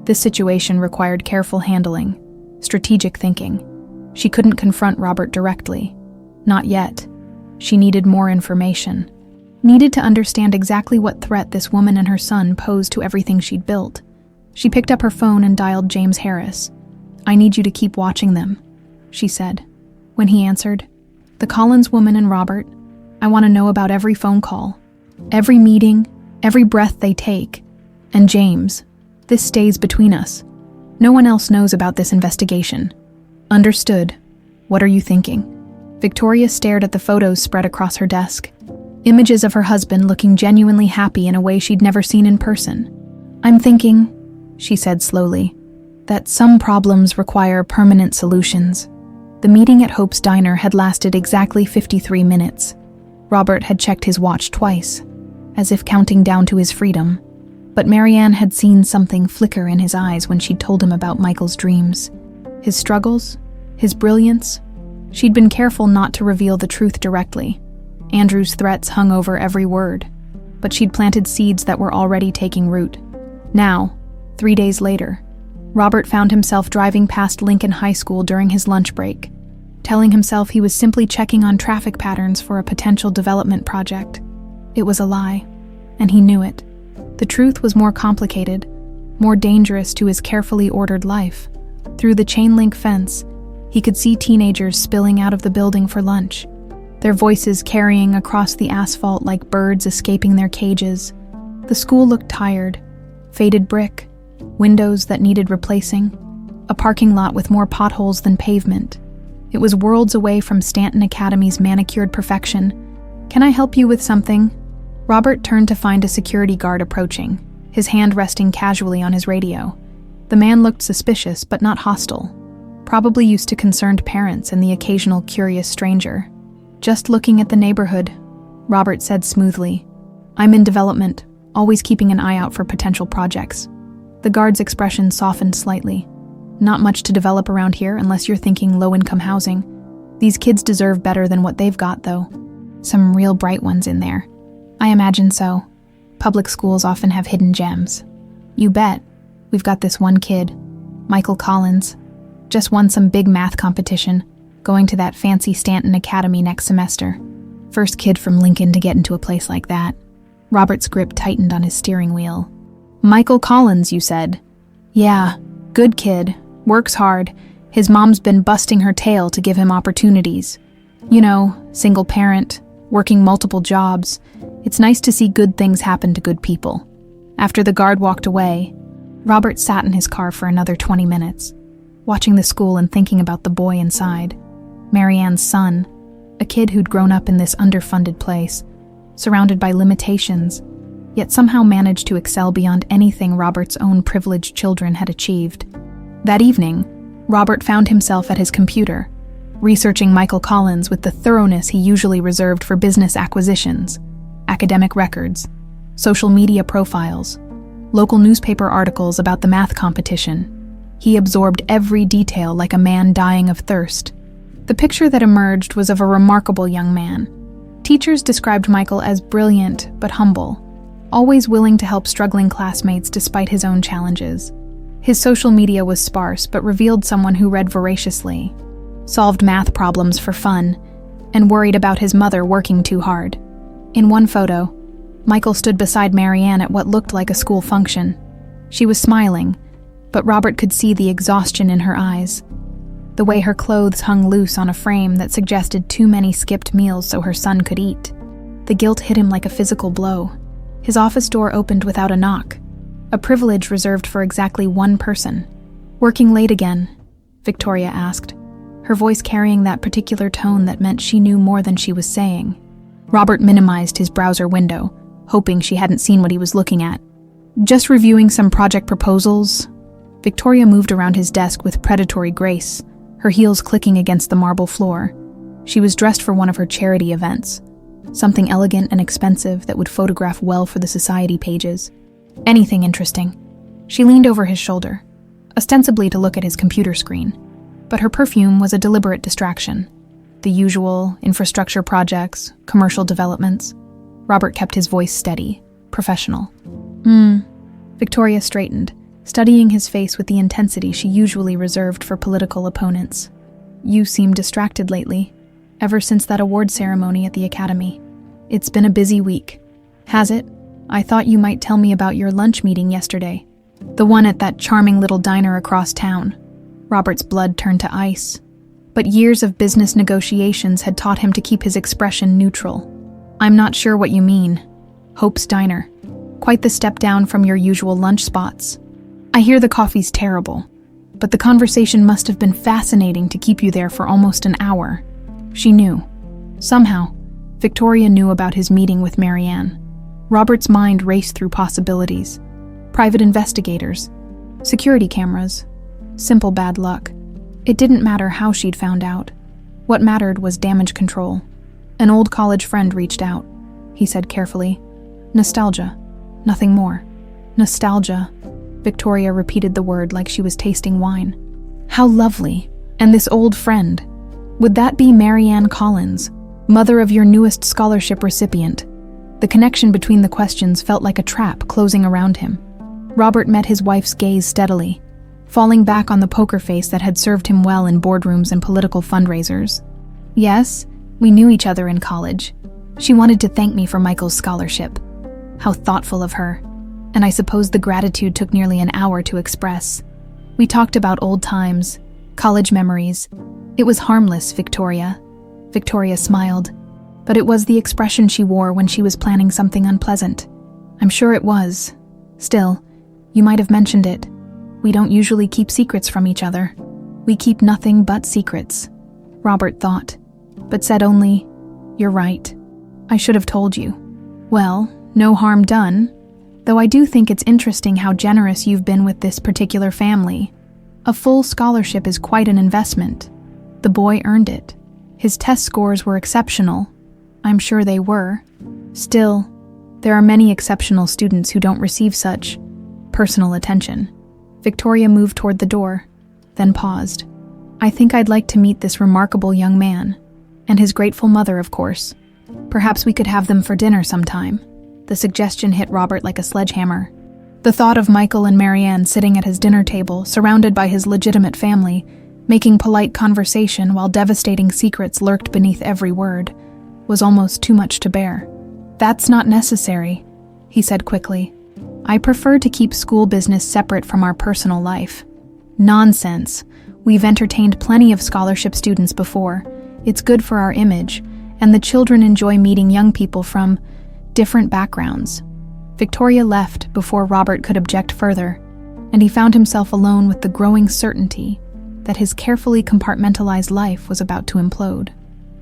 S1: This situation required careful handling, strategic thinking. She couldn't confront Robert directly. Not yet. She needed more information. Needed to understand exactly what threat this woman and her son posed to everything she'd built. She picked up her phone and dialed James Harris. I need you to keep watching them, she said. When he answered, the Collins woman and Robert, I want to know about every phone call, every meeting, every breath they take. And James, this stays between us. No one else knows about this investigation. Understood. What are you thinking? Victoria stared at the photos spread across her desk. Images of her husband looking genuinely happy in a way she'd never seen in person. I'm thinking, she said slowly, that some problems require permanent solutions. The meeting at Hope's Diner had lasted exactly 53 minutes. Robert had checked his watch twice, as if counting down to his freedom. But Marianne had seen something flicker in his eyes when she'd told him about Michael's dreams. His struggles, his brilliance. She'd been careful not to reveal the truth directly. Andrew's threats hung over every word, but she'd planted seeds that were already taking root. Now, 3 days later, Robert found himself driving past Lincoln High School during his lunch break, telling himself he was simply checking on traffic patterns for a potential development project. It was a lie, and he knew it. The truth was more complicated, more dangerous to his carefully ordered life. Through the chain-link fence, He could see teenagers spilling out of the building for lunch, their voices carrying across the asphalt like birds escaping their cages. The school looked tired, faded brick, windows that needed replacing, a parking lot with more potholes than pavement. It was worlds away from Stanton Academy's manicured perfection. "Can I help you with something?" Robert turned to find a security guard approaching, his hand resting casually on his radio. The man looked suspicious but not hostile, probably used to concerned parents and the occasional curious stranger. "Just looking at the neighborhood," Robert said smoothly. "I'm in development, always keeping an eye out for potential projects." The guard's expression softened slightly. "Not much to develop around here unless you're thinking low-income housing. These kids deserve better than what they've got, though. Some real bright ones in there." "I imagine so. Public schools often have hidden gems." "You bet. We've got this one kid, Michael Collins. Just won some big math competition, going to that fancy Stanton Academy next semester. First kid from Lincoln to get into a place like that." Robert's grip tightened on his steering wheel. "Michael Collins, you said?" "Yeah, good kid. Works hard. His mom's been busting her tail to give him opportunities. You know, single parent, working multiple jobs. It's nice to see good things happen to good people." After the guard walked away, Robert sat in his car for another 20 minutes, watching the school and thinking about the boy inside. Marianne's son, a kid who'd grown up in this underfunded place, surrounded by limitations, yet somehow managed to excel beyond anything Robert's own privileged children had achieved. That evening, Robert found himself at his computer, researching Michael Collins with the thoroughness he usually reserved for business acquisitions, academic records, social media profiles, local newspaper articles about the math competition. He absorbed every detail like a man dying of thirst. The picture that emerged was of a remarkable young man. Teachers described Michael as brilliant but humble, always willing to help struggling classmates despite his own challenges. His social media was sparse but revealed someone who read voraciously, solved math problems for fun, and worried about his mother working too hard. In one photo, Michael stood beside Marianne at what looked like a school function. She was smiling, but Robert could see the exhaustion in her eyes. The way her clothes hung loose on a frame that suggested too many skipped meals so her son could eat. The guilt hit him like a physical blow. His office door opened without a knock, a privilege reserved for exactly one person. "Working late again?" Victoria asked, her voice carrying that particular tone that meant she knew more than she was saying. Robert minimized his browser window, hoping she hadn't seen what he was looking at. "Just reviewing some project proposals." Victoria moved around his desk with predatory grace, her heels clicking against the marble floor. She was dressed for one of her charity events, something elegant and expensive that would photograph well for the society pages. Anything interesting. She leaned over his shoulder, ostensibly to look at his computer screen, but her perfume was a deliberate distraction. The usual infrastructure projects, commercial developments. Robert kept his voice steady, professional. Victoria straightened, studying his face with the intensity she usually reserved for political opponents. "You seem distracted lately, ever since that award ceremony at the academy. It's been a busy week." "Has it? I thought you might tell me about your lunch meeting yesterday. The one at that charming little diner across town." Robert's blood turned to ice. But years of business negotiations had taught him to keep his expression neutral. "I'm not sure what you mean." "Hope's Diner. Quite the step down from your usual lunch spots. I hear the coffee's terrible, but the conversation must have been fascinating to keep you there for almost an hour." She knew. Somehow, Victoria knew about his meeting with Marianne. Robert's mind raced through possibilities. Private investigators, security cameras, simple bad luck. It didn't matter how she'd found out. What mattered was damage control. An old college friend reached out, he said carefully. "Nostalgia. Nothing more." "Nostalgia." Victoria repeated the word like she was tasting wine. "How lovely. And this old friend. Would that be Marianne Collins, mother of your newest scholarship recipient?" The connection between the questions felt like a trap closing around him. Robert met his wife's gaze steadily, falling back on the poker face that had served him well in boardrooms and political fundraisers. "Yes, we knew each other in college. She wanted to thank me for Michael's scholarship. How thoughtful of her. And I suppose the gratitude took nearly an hour to express. We talked about old times, college memories, It was harmless, Victoria. Victoria smiled. But it was the expression she wore when she was planning something unpleasant. I'm sure it was. Still, you might have mentioned it. We don't usually keep secrets from each other. We keep nothing but secrets, Robert thought, but said only, "You're right. I should have told you." Well, no harm done, though I do think it's interesting how generous you've been with this particular family. A full scholarship is quite an investment. The boy earned it. His test scores were exceptional. I'm sure they were. Still, there are many exceptional students who don't receive such personal attention. Victoria moved toward the door, then paused. I think I'd like to meet this remarkable young man, and his grateful mother, of course. Perhaps we could have them for dinner sometime. The suggestion hit Robert like a sledgehammer. The thought of Michael and Marianne sitting at his dinner table, surrounded by his legitimate family, making polite conversation while devastating secrets lurked beneath every word, was almost too much to bear. That's not necessary, he said quickly. I prefer to keep school business separate from our personal life. Nonsense. We've entertained plenty of scholarship students before. It's good for our image, and the children enjoy meeting young people from different backgrounds. Victoria left before Robert could object further, and he found himself alone with the growing certainty that his carefully compartmentalized life was about to implode.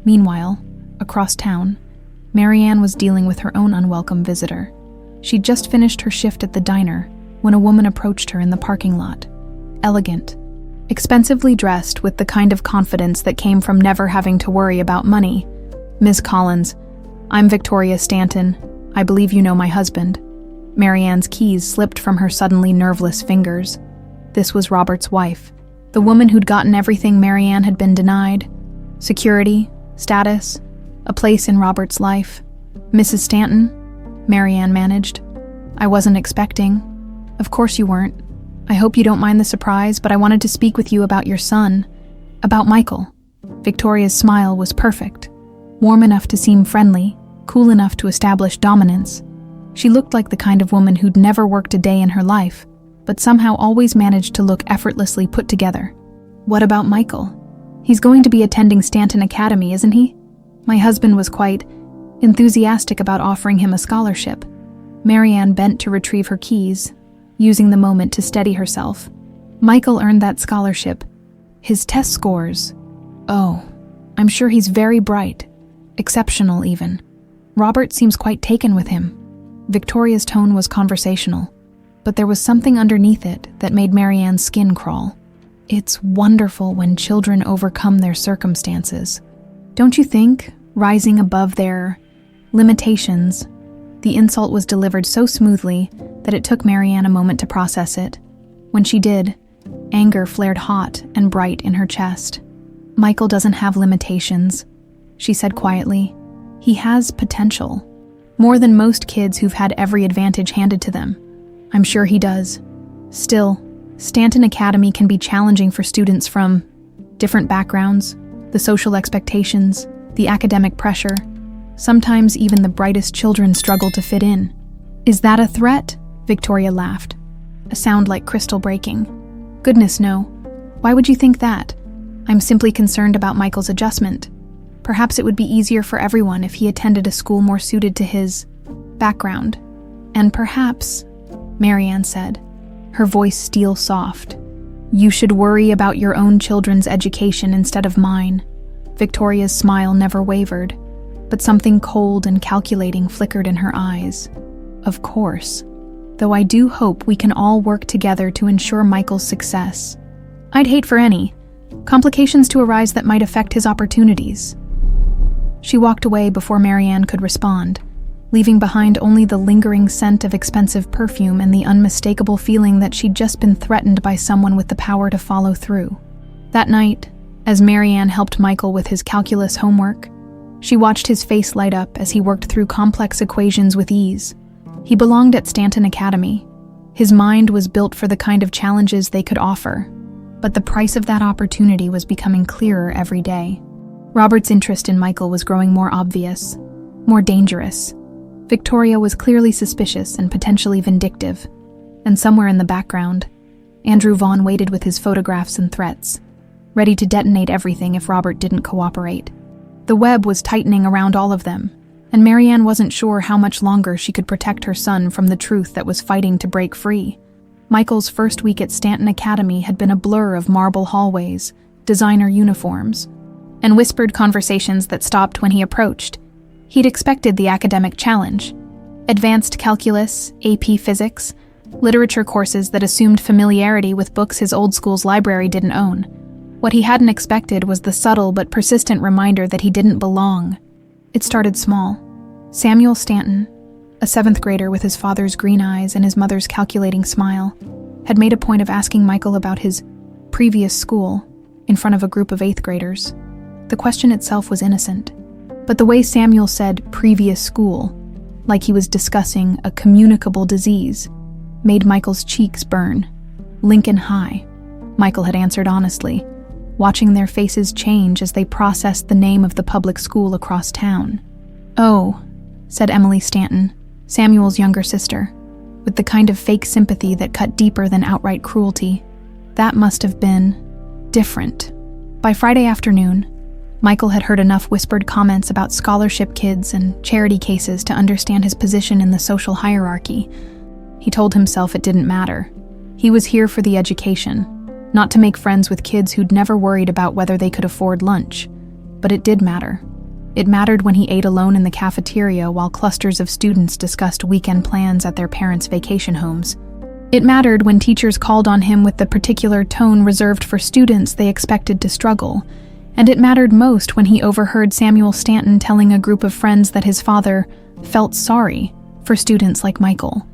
S1: Meanwhile, across town, Marianne was dealing with her own unwelcome visitor. She'd just finished her shift at the diner when a woman approached her in the parking lot. Elegant, expensively dressed with the kind of confidence that came from never having to worry about money. Ms. Collins, I'm Victoria Stanton. I believe you know my husband. Marianne's keys slipped from her suddenly nerveless fingers. This was Robert's wife, the woman who'd gotten everything Marianne had been denied. Security, status, a place in Robert's life. Mrs. Stanton, Marianne managed. I wasn't expecting. Of course you weren't. I hope you don't mind the surprise, but I wanted to speak with you about your son. About Michael. Victoria's smile was perfect. Warm enough to seem friendly, cool enough to establish dominance. She looked like the kind of woman who'd never worked a day in her life, but somehow always managed to look effortlessly put together. What about Michael? He's going to be attending Stanton Academy, isn't he? My husband was quite enthusiastic about offering him a scholarship. Marianne bent to retrieve her keys, using the moment to steady herself. Michael earned that scholarship. His test scores. Oh, I'm sure he's very bright. Exceptional, even. Robert seems quite taken with him. Victoria's tone was conversational, but there was something underneath it that made Marianne's skin crawl. It's wonderful when children overcome their circumstances. Don't you think, rising above their limitations? The insult was delivered so smoothly that it took Marianne a moment to process it. When she did, anger flared hot and bright in her chest. Michael doesn't have limitations, she said quietly. He has potential. More than most kids who've had every advantage handed to them. I'm sure he does. Still, Stanton Academy can be challenging for students from different backgrounds, the social expectations, the academic pressure. Sometimes even the brightest children struggle to fit in. Is that a threat? Victoria laughed, a sound like crystal breaking. Goodness no. Why would you think that? I'm simply concerned about Michael's adjustment. Perhaps it would be easier for everyone if he attended a school more suited to his background. And perhaps, Marianne said, her voice steel soft, you should worry about your own children's education instead of mine. Victoria's smile never wavered, but something cold and calculating flickered in her eyes. Of course, though I do hope we can all work together to ensure Michael's success. I'd hate for any complications to arise that might affect his opportunities. She walked away before Marianne could respond, leaving behind only the lingering scent of expensive perfume and the unmistakable feeling that she'd just been threatened by someone with the power to follow through. That night, as Marianne helped Michael with his calculus homework, she watched his face light up as he worked through complex equations with ease. He belonged at Stanton Academy. His mind was built for the kind of challenges they could offer, but the price of that opportunity was becoming clearer every day. Robert's interest in Michael was growing more obvious, more dangerous. Victoria was clearly suspicious and potentially vindictive, and somewhere in the background, Andrew Vaughn waited with his photographs and threats. ready to detonate everything if Robert didn't cooperate. The web was tightening around all of them, and Marianne wasn't sure how much longer she could protect her son from the truth that was fighting to break free. Michael's first week at Stanton Academy had been a blur of marble hallways, designer uniforms, and whispered conversations that stopped when he approached. He'd expected the academic challenge: advanced calculus, AP physics, literature courses that assumed familiarity with books his old school's library didn't own. What he hadn't expected was the subtle but persistent reminder that he didn't belong. It started small. Samuel Stanton, a 7th grader with his father's green eyes and his mother's calculating smile, had made a point of asking Michael about his previous school in front of a group of 8th graders. The question itself was innocent, but the way Samuel said previous school, like he was discussing a communicable disease, made Michael's cheeks burn. Lincoln High, Michael had answered honestly, watching their faces change as they processed the name of the public school across town. "Oh," said Emily Stanton, Samuel's younger sister, with the kind of fake sympathy that cut deeper than outright cruelty. "That must have been different." By Friday afternoon, Michael had heard enough whispered comments about scholarship kids and charity cases to understand his position in the social hierarchy. He told himself it didn't matter. He was here for the education, not to make friends with kids who'd never worried about whether they could afford lunch. But it did matter. It mattered when he ate alone in the cafeteria while clusters of students discussed weekend plans at their parents' vacation homes. It mattered when teachers called on him with the particular tone reserved for students they expected to struggle. And it mattered most when he overheard Samuel Stanton telling a group of friends that his father felt sorry for students like Michael.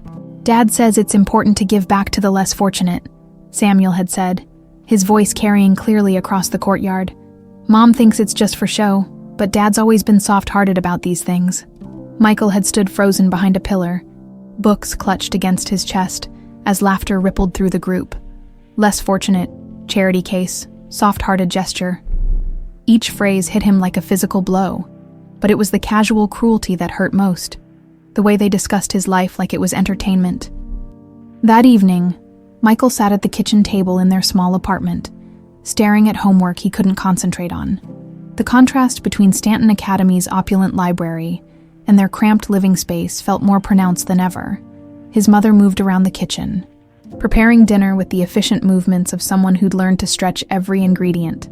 S1: "Dad says it's important to give back to the less fortunate," Samuel had said, his voice carrying clearly across the courtyard. "Mom thinks it's just for show, but Dad's always been soft-hearted about these things." Michael had stood frozen behind a pillar, books clutched against his chest, as laughter rippled through the group. Less fortunate, charity case, soft-hearted gesture. Each phrase hit him like a physical blow, but it was the casual cruelty that hurt most, the way they discussed his life like it was entertainment. That evening, Michael sat at the kitchen table in their small apartment, staring at homework he couldn't concentrate on. The contrast between Stanton Academy's opulent library and their cramped living space felt more pronounced than ever. His mother moved around the kitchen, preparing dinner with the efficient movements of someone who'd learned to stretch every ingredient.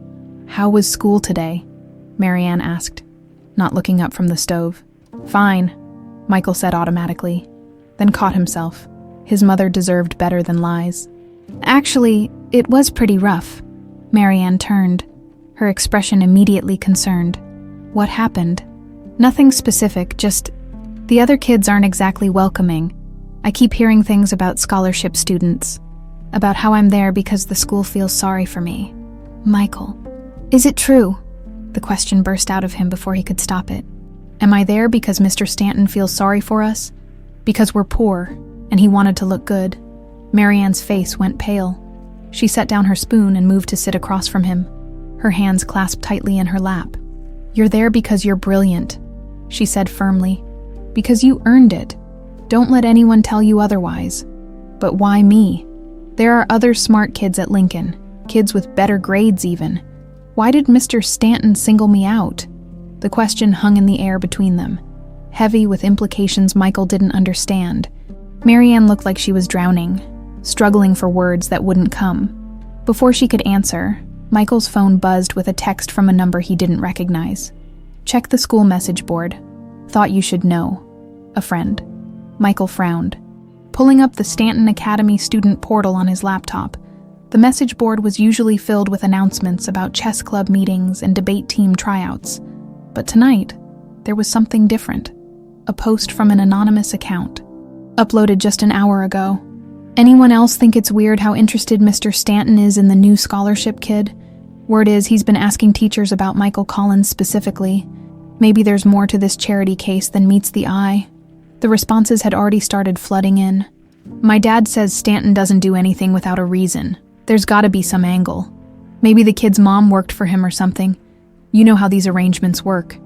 S1: "How was school today?" Marianne asked, not looking up from the stove. "Fine," Michael said automatically, then caught himself. His mother deserved better than lies. "Actually, it was pretty rough." Marianne turned, her expression immediately concerned. "What happened?" "Nothing specific, just the other kids aren't exactly welcoming. I keep hearing things about scholarship students, about how I'm there because the school feels sorry for me." "Michael, is it true?" The question burst out of him before he could stop it. "Am I there because Mr. Stanton feels sorry for us? Because we're poor, and he wanted to look good?" Marianne's face went pale. She set down her spoon and moved to sit across from him, her hands clasped tightly in her lap. "You're there because you're brilliant," she said firmly. "Because you earned it. Don't let anyone tell you otherwise." "But why me? There are other smart kids at Lincoln, kids with better grades even. Why did Mr. Stanton single me out?" The question hung in the air between them, heavy with implications Michael didn't understand. Marianne looked like she was drowning, struggling for words that wouldn't come. Before she could answer, Michael's phone buzzed with a text from a number he didn't recognize. "Check the school message board. Thought you should know. A friend." Michael frowned, pulling up the Stanton Academy student portal on his laptop. The message board was usually filled with announcements about chess club meetings and debate team tryouts. But tonight, there was something different. A post from an anonymous account, uploaded just an hour ago. "Anyone else think it's weird how interested Mr. Stanton is in the new scholarship kid? Word is he's been asking teachers about Michael Collins specifically. Maybe there's more to this charity case than meets the eye." The responses had already started flooding in. "My dad says Stanton doesn't do anything without a reason. There's gotta be some angle. Maybe the kid's mom worked for him or something. You know how these arrangements work.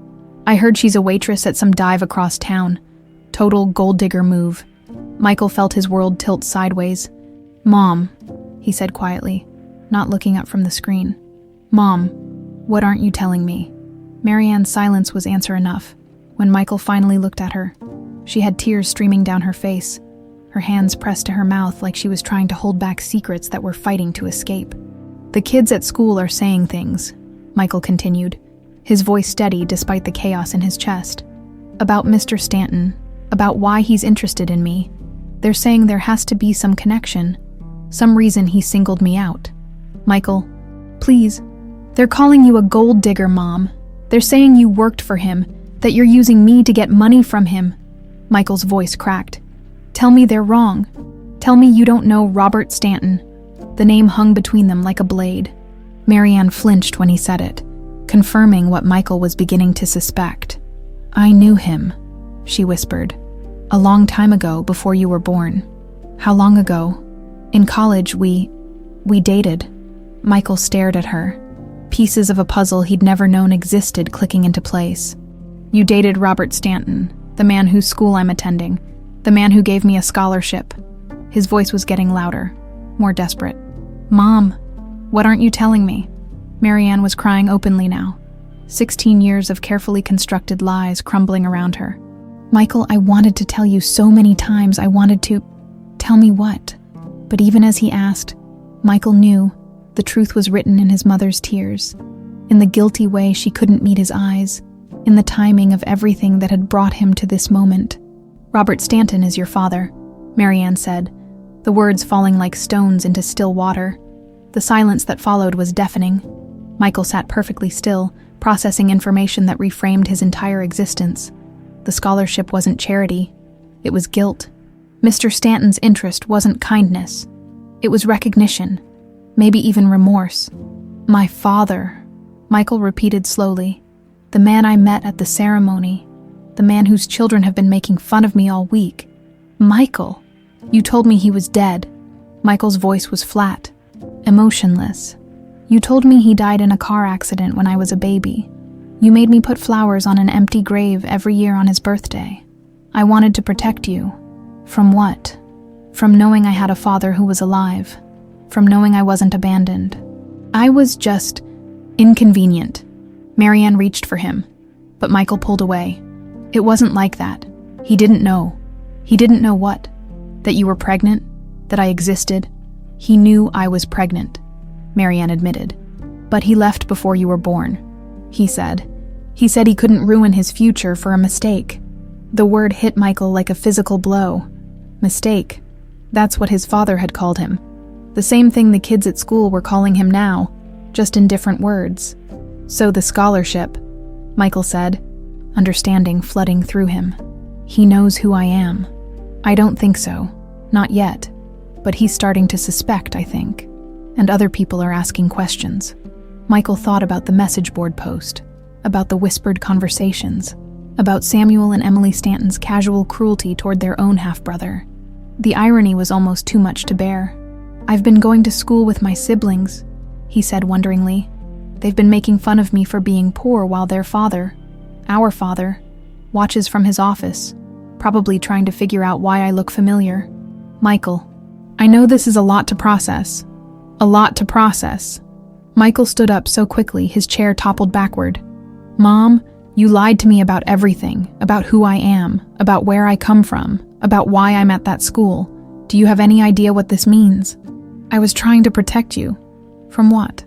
S1: I heard she's a waitress at some dive across town. Total gold digger move." Michael felt his world tilt sideways. "Mom," he said quietly, not looking up from the screen. Mom, what aren't you telling me? Marianne's silence was answer enough. When Michael finally looked at her, she had tears streaming down her face, her hands pressed to her mouth like she was trying to hold back secrets that were fighting to escape. The kids at school are saying things, Michael continued, his voice steady despite the chaos in his chest. About Mr. Stanton, about why he's interested in me. They're saying there has to be some connection, some reason he singled me out. Michael, please. They're calling you a gold digger, Mom. They're saying you worked for him, that you're using me to get money from him. Michael's voice cracked. Tell me they're wrong. Tell me you don't know Robert Stanton. The name hung between them like a blade. Marianne flinched when he said it, confirming what Michael was beginning to suspect. I knew him, she whispered. A long time ago, before you were born. How long ago? In college, we dated. Michael stared at her, pieces of a puzzle he'd never known existed clicking into place. You dated Robert Stanton, the man whose school I'm attending, the man who gave me a scholarship. His voice was getting louder, more desperate. Mom, what aren't you telling me? Marianne was crying openly now, 16 years of carefully constructed lies crumbling around her. Michael, I wanted to tell you so many times. I wanted to. Tell me what? But even as he asked, Michael knew the truth was written in his mother's tears, in the guilty way she couldn't meet his eyes, in the timing of everything that had brought him to this moment. Robert Stanton is your father, Marianne said, the words falling like stones into still water. The silence that followed was deafening. Michael sat perfectly still, processing information that reframed his entire existence. The scholarship wasn't charity. It was guilt. Mr. Stanton's interest wasn't kindness. It was recognition, maybe even remorse. My father, Michael repeated slowly. The man I met at the ceremony. The man whose children have been making fun of me all week. Michael, you told me he was dead. Michael's voice was flat, emotionless. You told me he died in a car accident when I was a baby. You made me put flowers on an empty grave every year on his birthday. I wanted to protect you. From what? From knowing I had a father who was alive. From knowing I wasn't abandoned. I was just inconvenient. Marianne reached for him, but Michael pulled away. It wasn't like that. He didn't know. He didn't know what? That you were pregnant? That I existed? He knew I was pregnant, Marianne admitted. But he left before you were born, he said. He said he couldn't ruin his future for a mistake. The word hit Michael like a physical blow. Mistake. That's what his father had called him. The same thing the kids at school were calling him now, just in different words. So the scholarship, Michael said, understanding flooding through him. He knows who I am. I don't think so. Not yet. But he's starting to suspect, I think. And other people are asking questions. Michael thought about the message board post, about the whispered conversations, about Samuel and Emily Stanton's casual cruelty toward their own half-brother. The irony was almost too much to bear. I've been going to school with my siblings, he said wonderingly. They've been making fun of me for being poor while their father, our father, watches from his office, probably trying to figure out why I look familiar. Michael, I know this is a lot to process. A lot to process. Michael stood up so quickly his chair toppled backward. Mom, you lied to me about everything, about who I am, about where I come from, about why I'm at that school. Do you have any idea what this means? I was trying to protect you. From what?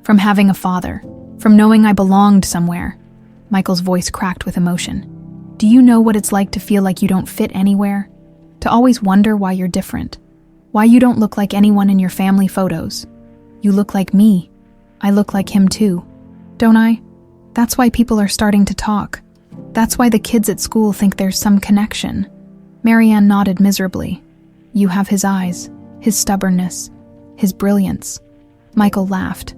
S1: From having a father. From knowing I belonged somewhere. Michael's voice cracked with emotion. Do you know what it's like to feel like you don't fit anywhere? To always wonder why you're different. Why you don't look like anyone in your family photos. You look like me. I look like him too. Don't I? That's why people are starting to talk. That's why the kids at school think there's some connection. Marianne nodded miserably. You have his eyes, his stubbornness, his brilliance. Michael laughed,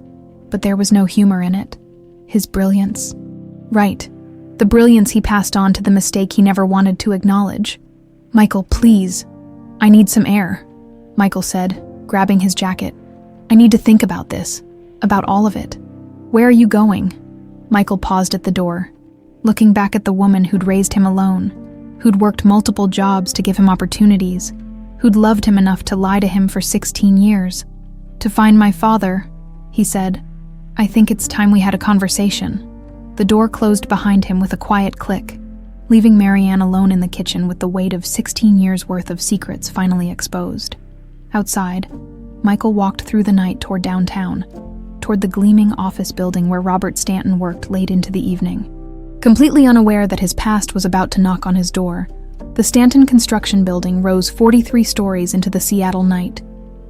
S1: but there was no humor in it. His brilliance. Right. The brilliance he passed on to the mistake he never wanted to acknowledge. Michael, please. I need some air, Michael said, grabbing his jacket. I need to think about this, about all of it. Where are you going? Michael paused at the door, looking back at the woman who'd raised him alone, who'd worked multiple jobs to give him opportunities, who'd loved him enough to lie to him for 16 years. To find my father, he said. I think it's time we had a conversation." The door closed behind him with a quiet click, leaving Marianne alone in the kitchen with the weight of 16 years' worth of secrets finally exposed. Outside, Michael walked through the night toward downtown, toward the gleaming office building where Robert Stanton worked late into the evening. Completely unaware that his past was about to knock on his door, the Stanton construction building rose 43 stories into the Seattle night,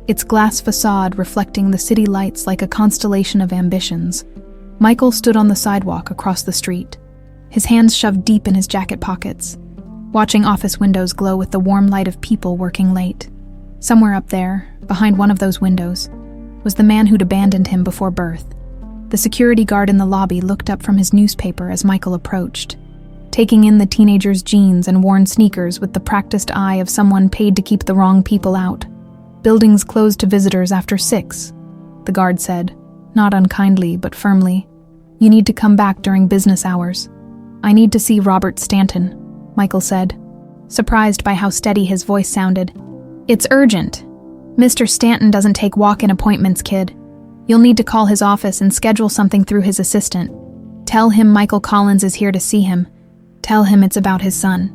S1: its glass facade reflecting the city lights like a constellation of ambitions. Michael stood on the sidewalk across the street, his hands shoved deep in his jacket pockets, watching office windows glow with the warm light of people working late. Somewhere up there, behind one of those windows, was the man who'd abandoned him before birth. The security guard in the lobby looked up from his newspaper as Michael approached, taking in the teenager's jeans and worn sneakers with the practiced eye of someone paid to keep the wrong people out. "Buildings closed to visitors after 6, the guard said, not unkindly but firmly. "You need to come back during business hours." "I need to see Robert Stanton," Michael said, surprised by how steady his voice sounded. "It's urgent. Mr. Stanton doesn't take walk-in appointments, kid. You'll need to call his office and schedule something through his assistant. Tell him Michael Collins is here to see him. Tell him it's about his son."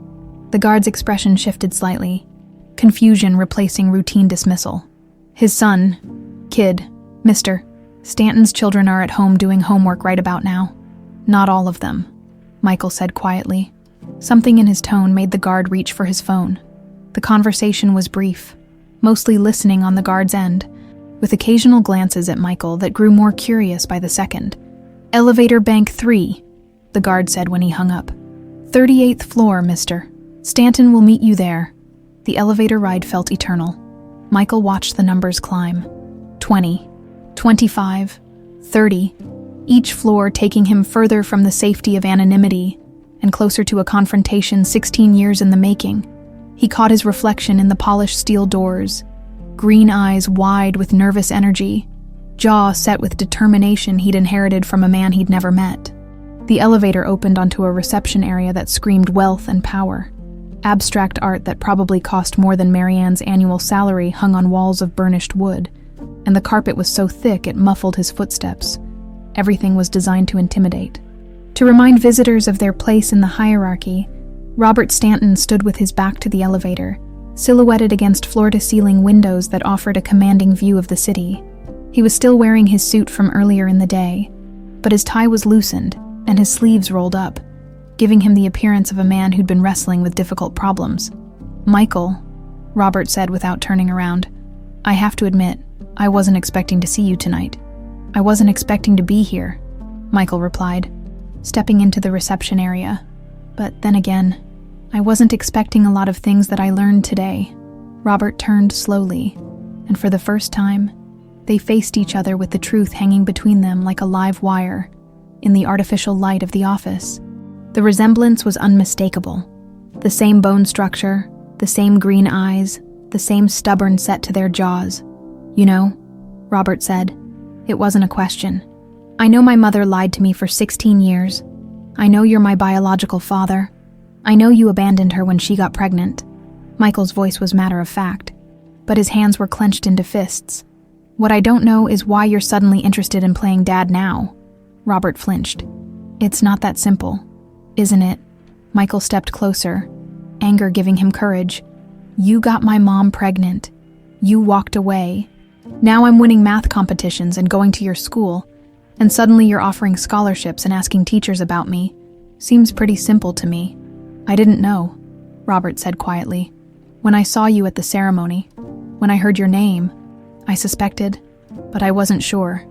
S1: The guard's expression shifted slightly, confusion replacing routine dismissal. "His son, kid, Mr. Stanton's children are at home doing homework right about now." "Not all of them," Michael said quietly. Something in his tone made the guard reach for his phone. The conversation was brief, mostly listening on the guard's end, with occasional glances at Michael that grew more curious by the second. "Elevator bank 3, the guard said when he hung up. 38th floor, mister. Stanton will meet you there." The elevator ride felt eternal. Michael watched the numbers climb. 20, 25, 30, each floor taking him further from the safety of anonymity and closer to a confrontation 16 years in the making. He caught his reflection in the polished steel doors, green eyes wide with nervous energy, jaw set with determination he'd inherited from a man he'd never met. The elevator opened onto a reception area that screamed wealth and power. Abstract art that probably cost more than Marianne's annual salary hung on walls of burnished wood, and the carpet was so thick it muffled his footsteps. Everything was designed to intimidate. To remind visitors of their place in the hierarchy, Robert Stanton stood with his back to the elevator, silhouetted against floor-to-ceiling windows that offered a commanding view of the city. He was still wearing his suit from earlier in the day, but his tie was loosened and his sleeves rolled up, giving him the appearance of a man who'd been wrestling with difficult problems. "Michael," Robert said without turning around, "I have to admit, I wasn't expecting to see you tonight." "I wasn't expecting to be here," Michael replied, stepping into the reception area. "But then again, I wasn't expecting a lot of things that I learned today." Robert turned slowly, and for the first time, they faced each other with the truth hanging between them like a live wire in the artificial light of the office. The resemblance was unmistakable. The same bone structure, the same green eyes, the same stubborn set to their jaws. "You know," Robert said, "it wasn't a question. I know my mother lied to me for 16 years. I know you're my biological father. I know you abandoned her when she got pregnant." Michael's voice was matter of fact, but his hands were clenched into fists. "What I don't know is why you're suddenly interested in playing dad now." Robert flinched. "It's not that simple, isn't it?" Michael stepped closer, anger giving him courage. "You got my mom pregnant. You walked away. Now I'm winning math competitions and going to your school, and suddenly you're offering scholarships and asking teachers about me. Seems pretty simple to me." "I didn't know," Robert said quietly. "When I saw you at the ceremony, when I heard your name, I suspected, but I wasn't sure.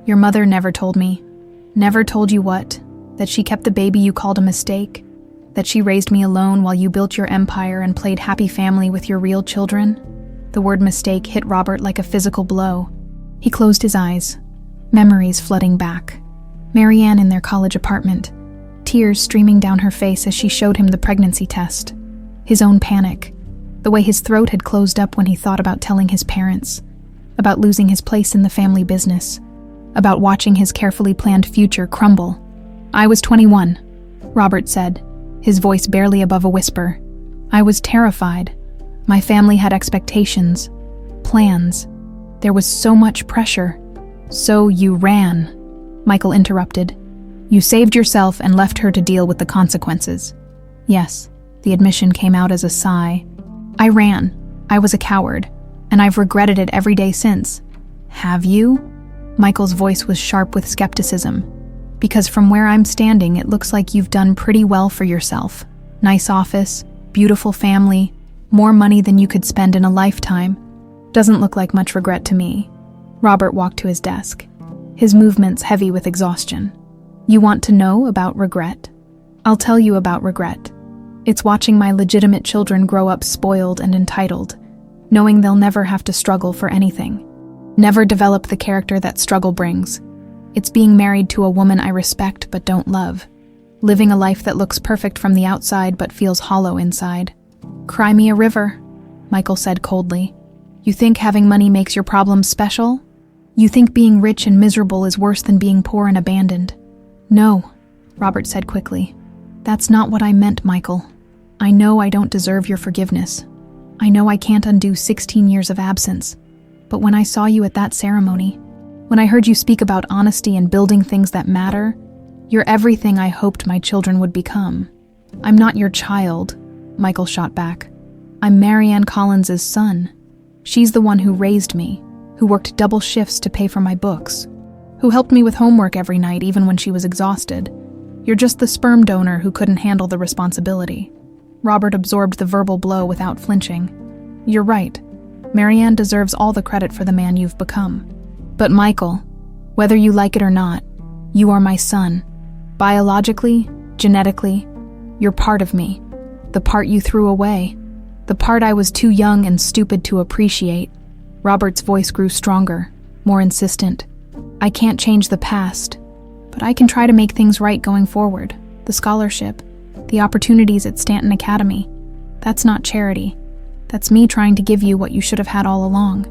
S1: Your mother never told me." "Never told you what? That she kept the baby you called a mistake? That she raised me alone while you built your empire and played happy family with your real children?" The word mistake hit Robert like a physical blow. He closed his eyes, memories flooding back. Marianne in their college apartment, tears streaming down her face as she showed him the pregnancy test. His own panic, the way his throat had closed up when he thought about telling his parents, about losing his place in the family business, about watching his carefully planned future crumble. "I was 21, Robert said, his voice barely above a whisper. "I was terrified. My family had expectations, plans. There was so much pressure. So you ran." Michael interrupted. You saved yourself and left her to deal with the consequences. Yes, the admission came out as a sigh. I ran. I was a coward, and I've regretted it every day since. Have you? Michael's voice was sharp with skepticism. Because from where I'm standing, it looks like you've done pretty well for yourself. Nice office, beautiful family, more money than you could spend in a lifetime. Doesn't look like much regret to me. Robert walked to his desk, his movements heavy with exhaustion. You want to know about regret? I'll tell you about regret. It's watching my legitimate children grow up spoiled and entitled, knowing they'll never have to struggle for anything. Never develop the character that struggle brings. It's being married to a woman I respect but don't love. Living a life that looks perfect from the outside but feels hollow inside. Cry me a river, Michael said coldly. You think having money makes your problems special? You think being rich and miserable is worse than being poor and abandoned? No, Robert said quickly. That's not what I meant, Michael. I know I don't deserve your forgiveness. I know I can't undo 16 years of absence. But when I saw you at that ceremony, when I heard you speak about honesty and building things that matter, you're everything I hoped my children would become. I'm not your child, Michael shot back. I'm Marianne Collins' son. She's the one who raised me, who worked double shifts to pay for my books, who helped me with homework every night even when she was exhausted. You're just the sperm donor who couldn't handle the responsibility. Robert absorbed the verbal blow without flinching. You're right. Marianne deserves all the credit for the man you've become. But Michael, whether you like it or not, you are my son. Biologically, genetically, you're part of me. The part you threw away. The part I was too young and stupid to appreciate. Robert's voice grew stronger, more insistent. I can't change the past, but I can try to make things right going forward. The scholarship, the opportunities at Stanton Academy. That's not charity. That's me trying to give you what you should have had all along.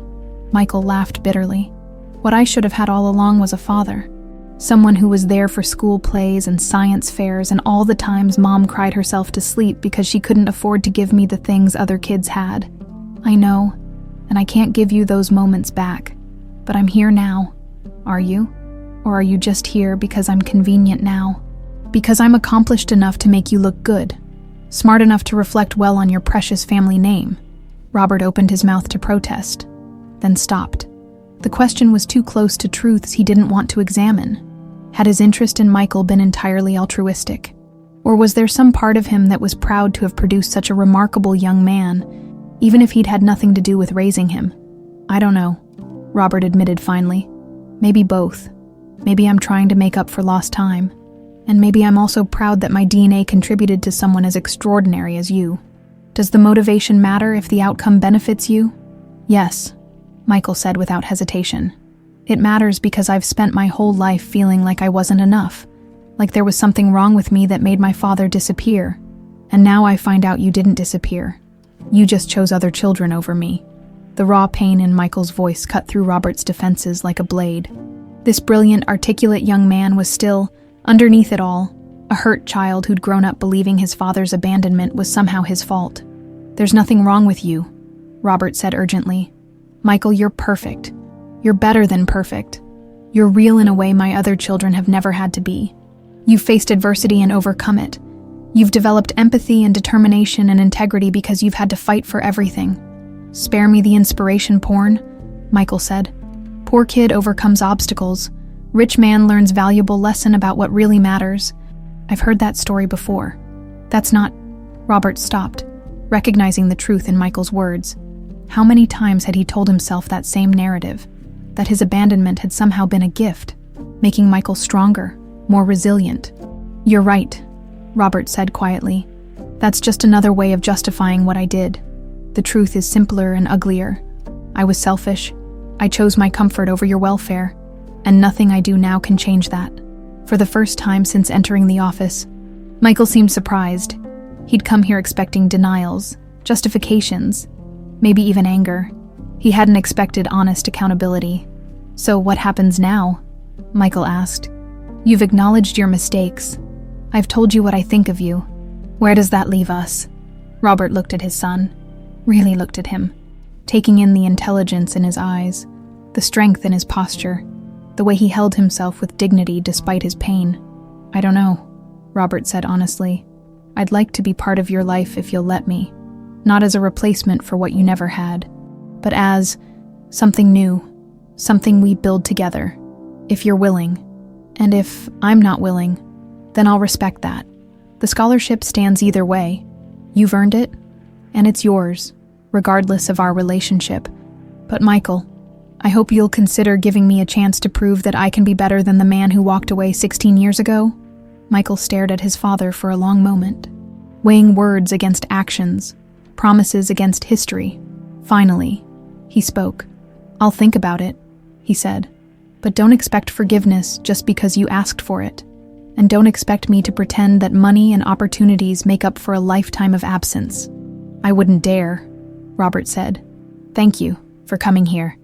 S1: Michael laughed bitterly. What I should have had all along was a father. Someone who was there for school plays and science fairs and all the times Mom cried herself to sleep because she couldn't afford to give me the things other kids had. I know, and I can't give you those moments back. But I'm here now. Are you? Or are you just here because I'm convenient now? Because I'm accomplished enough to make you look good. Smart enough to reflect well on your precious family name. Robert opened his mouth to protest, then stopped. The question was too close to truths he didn't want to examine. Had his interest in Michael been entirely altruistic? Or was there some part of him that was proud to have produced such a remarkable young man, even if he'd had nothing to do with raising him? I don't know, Robert admitted finally. Maybe both. Maybe I'm trying to make up for lost time. And maybe I'm also proud that my DNA contributed to someone as extraordinary as you. Does the motivation matter if the outcome benefits you? Yes, Michael said without hesitation. It matters because I've spent my whole life feeling like I wasn't enough, like there was something wrong with me that made my father disappear. And now I find out you didn't disappear. You just chose other children over me. The raw pain in Michael's voice cut through Robert's defenses like a blade. This brilliant, articulate young man was still, underneath it all, a hurt child who'd grown up believing his father's abandonment was somehow his fault. There's nothing wrong with you, Robert said urgently. Michael, you're perfect. You're better than perfect. You're real in a way my other children have never had to be. You've faced adversity and overcome it. You've developed empathy and determination and integrity because you've had to fight for everything. Spare me the inspiration porn, Michael said. Poor kid overcomes obstacles. Rich man learns valuable lesson about what really matters. I've heard that story before. That's not... Robert stopped, recognizing the truth in Michael's words. How many times had he told himself that same narrative? That his abandonment had somehow been a gift, making Michael stronger, more resilient. You're right, Robert said quietly. That's just another way of justifying what I did. The truth is simpler and uglier. I was selfish. I chose my comfort over your welfare, and nothing I do now can change that. For the first time since entering the office, Michael seemed surprised. He'd come here expecting denials, justifications, maybe even anger. He hadn't expected honest accountability. So what happens now? Michael asked. You've acknowledged your mistakes. I've told you what I think of you. Where does that leave us? Robert looked at his son, really looked at him, taking in the intelligence in his eyes, the strength in his posture. the way he held himself with dignity despite his pain. "I don't know," Robert said honestly. "I'd like to be part of your life if you'll let me. Not as a replacement for what you never had, but as something new, something we build together, if you're willing. And if I'm not willing, then I'll respect that. The scholarship stands either way. You've earned it, and it's yours, regardless of our relationship. But Michael, I hope you'll consider giving me a chance to prove that I can be better than the man who walked away 16 years ago." Michael stared at his father for a long moment, weighing words against actions, promises against history. Finally, he spoke. "I'll think about it," he said. "But don't expect forgiveness just because you asked for it. And don't expect me to pretend that money and opportunities make up for a lifetime of absence." "I wouldn't dare," Robert said. "Thank you for coming here,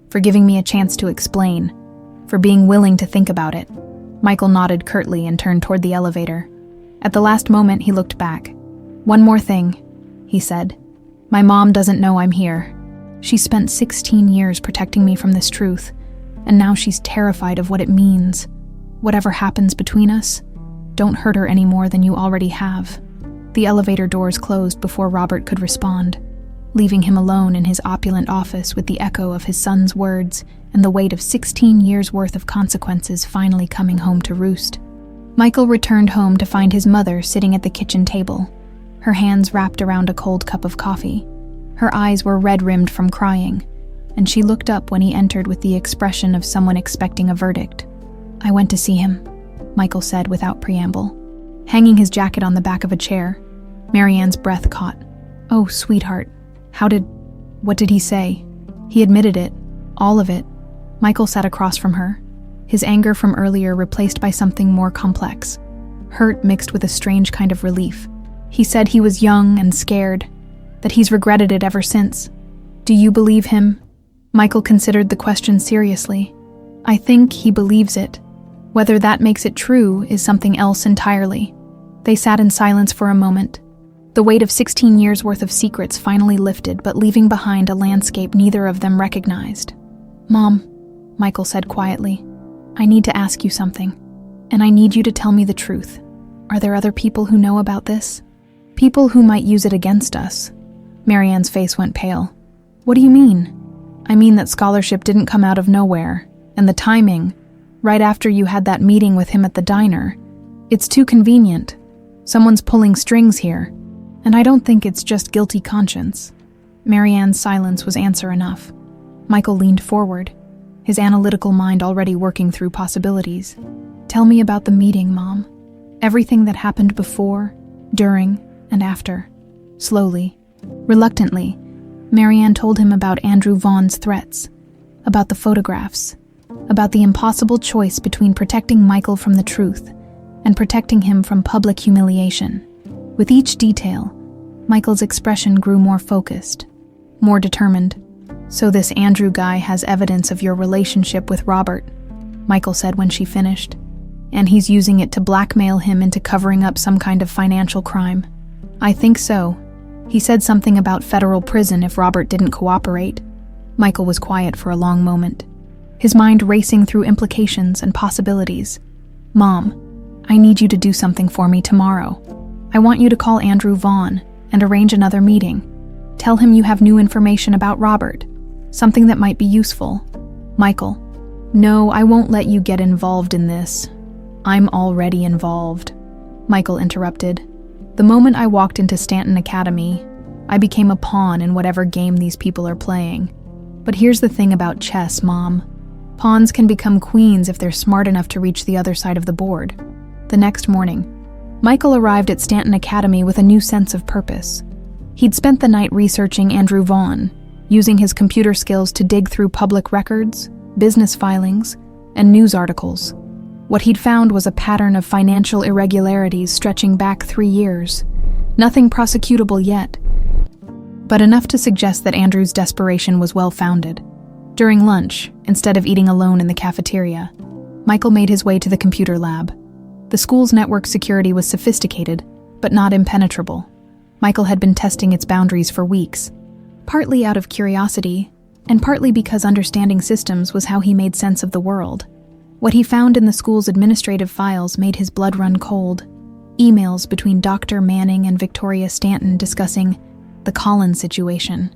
S1: for giving me a chance to explain, for being willing to think about it." Michael nodded curtly and turned toward the elevator. At the last moment, he looked back. "One more thing," he said. "My mom doesn't know I'm here. She spent 16 years protecting me from this truth, and now she's terrified of what it means. Whatever happens between us, don't hurt her any more than you already have." The elevator doors closed before Robert could respond, leaving him alone in his opulent office with the echo of his son's words and the weight of 16 years' worth of consequences finally coming home to roost. Michael returned home to find his mother sitting at the kitchen table, her hands wrapped around a cold cup of coffee. Her eyes were red-rimmed from crying, and she looked up when he entered with the expression of someone expecting a verdict. "I went to see him," Michael said without preamble. Hanging his jacket on the back of a chair, Marianne's breath caught. "Oh, sweetheart, what did he say?" "He admitted it, all of it." Michael sat across from her, his anger from earlier replaced by something more complex, hurt mixed with a strange kind of relief. "He said he was young and scared, that he's regretted it ever since." "Do you believe him?" Michael considered the question seriously. "I think he believes it. Whether that makes it true is something else entirely." They sat in silence for a moment. The weight of 16 years' worth of secrets finally lifted, but leaving behind a landscape neither of them recognized. "Mom," Michael said quietly, "I need to ask you something, and I need you to tell me the truth. Are there other people who know about this? People who might use it against us?" Marianne's face went pale. "What do you mean?" "I mean that scholarship didn't come out of nowhere, and the timing, right after you had that meeting with him at the diner. It's too convenient. Someone's pulling strings here, and I don't think it's just guilty conscience." Marianne's silence was answer enough. Michael leaned forward, his analytical mind already working through possibilities. "Tell me about the meeting, Mom. Everything that happened before, during, and after." Slowly, reluctantly, Marianne told him about Andrew Vaughn's threats, about the photographs, about the impossible choice between protecting Michael from the truth and protecting him from public humiliation. With each detail, Michael's expression grew more focused, more determined. "So this Andrew guy has evidence of your relationship with Robert," Michael said when she finished. "And he's using it to blackmail him into covering up some kind of financial crime." "I think so. He said something about federal prison if Robert didn't cooperate." Michael was quiet for a long moment, his mind racing through implications and possibilities. "Mom, I need you to do something for me tomorrow. I want you to call Andrew Vaughn and arrange another meeting. Tell him you have new information about Robert, something that might be useful." "Michael, no, I won't let you get involved in this. I'm already involved," Michael interrupted. "The moment I walked into Stanton Academy, I became a pawn in whatever game these people are playing. But here's the thing about chess, Mom. Pawns can become queens if they're smart enough to reach the other side of the board." The next morning, Michael arrived at Stanton Academy with a new sense of purpose. He'd spent the night researching Andrew Vaughn, using his computer skills to dig through public records, business filings, and news articles. What he'd found was a pattern of financial irregularities stretching back 3 years. Nothing prosecutable yet, but enough to suggest that Andrew's desperation was well-founded. During lunch, instead of eating alone in the cafeteria, Michael made his way to the computer lab. The school's network security was sophisticated, but not impenetrable. Michael had been testing its boundaries for weeks, partly out of curiosity, and partly because understanding systems was how he made sense of the world. What he found in the school's administrative files made his blood run cold. Emails between Dr. Manning and Victoria Stanton discussing the Collins situation.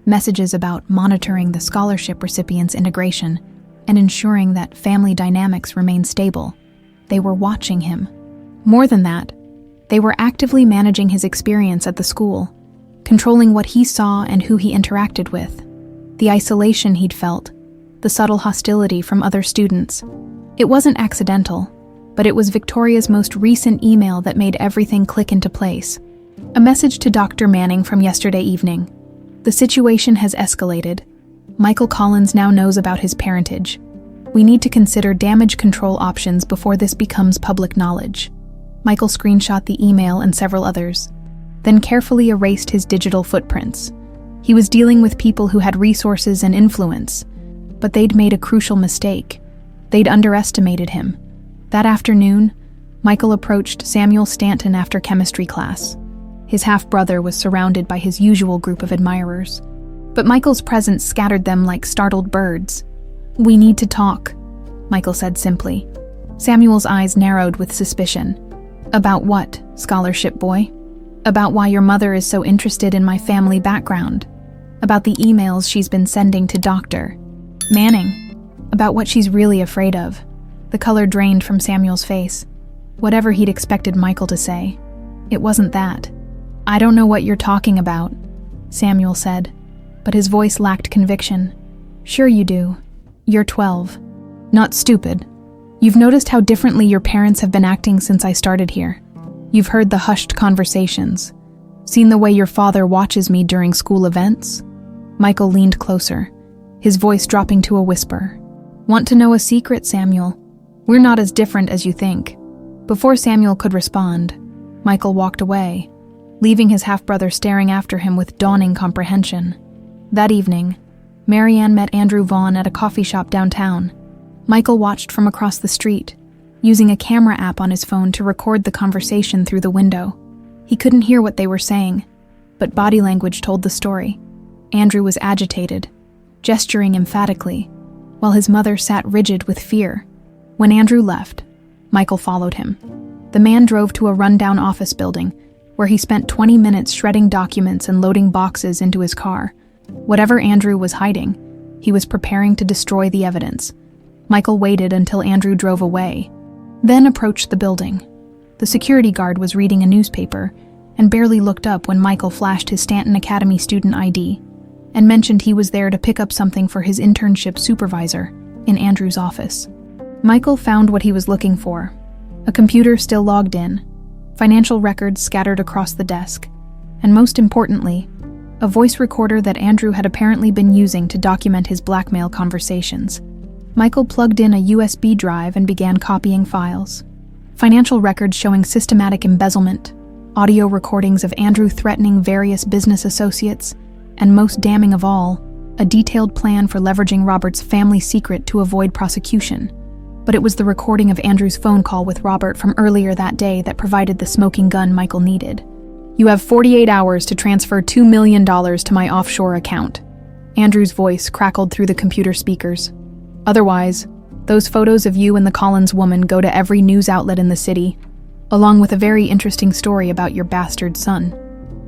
S1: Messages about monitoring the scholarship recipients' integration and ensuring that family dynamics remain stable. They were watching him. More than that, they were actively managing his experience at the school, controlling what he saw and who he interacted with. The isolation he'd felt, the subtle hostility from other students. It wasn't accidental, but it was Victoria's most recent email that made everything click into place. A message to Dr. Manning from yesterday evening. The situation has escalated. Michael Collins now knows about his parentage. We need to consider damage control options before this becomes public knowledge. Michael screenshot the email and several others, then carefully erased his digital footprints. He was dealing with people who had resources and influence, but they'd made a crucial mistake. They'd underestimated him. That afternoon, Michael approached Samuel Stanton after chemistry class. His half-brother was surrounded by his usual group of admirers, but Michael's presence scattered them like startled birds. "We need to talk," Michael said simply. Samuel's eyes narrowed with suspicion. "About what, scholarship boy? About why your mother is so interested in my family background. About the emails she's been sending to Dr. Manning. About what she's really afraid of." The color drained from Samuel's face. Whatever he'd expected Michael to say, it wasn't that. "I don't know what you're talking about," Samuel said, but his voice lacked conviction. "Sure you do. You're 12. Not stupid. You've noticed how differently your parents have been acting since I started here. You've heard the hushed conversations. Seen the way your father watches me during school events?" Michael leaned closer, his voice dropping to a whisper. "Want to know a secret, Samuel? We're not as different as you think." Before Samuel could respond, Michael walked away, leaving his half-brother staring after him with dawning comprehension. That evening, Marianne met Andrew Vaughn at a coffee shop downtown. Michael watched from across the street, using a camera app on his phone to record the conversation through the window. He couldn't hear what they were saying, but body language told the story. Andrew was agitated, gesturing emphatically, while his mother sat rigid with fear. When Andrew left, Michael followed him. The man drove to a rundown office building, where he spent 20 minutes shredding documents and loading boxes into his car. Whatever Andrew was hiding, he was preparing to destroy the evidence. Michael waited until Andrew drove away, then approached the building. The security guard was reading a newspaper and barely looked up when Michael flashed his Stanton Academy student ID and mentioned he was there to pick up something for his internship supervisor in Andrew's office. Michael found what he was looking for: a computer still logged in, financial records scattered across the desk, and most importantly, a voice recorder that Andrew had apparently been using to document his blackmail conversations. Michael plugged in a USB drive and began copying files. Financial records showing systematic embezzlement, audio recordings of Andrew threatening various business associates, and most damning of all, a detailed plan for leveraging Robert's family secret to avoid prosecution. But it was the recording of Andrew's phone call with Robert from earlier that day that provided the smoking gun Michael needed. "You have 48 hours to transfer $2 million to my offshore account." Andrew's voice crackled through the computer speakers. "Otherwise, those photos of you and the Collins woman go to every news outlet in the city, along with a very interesting story about your bastard son."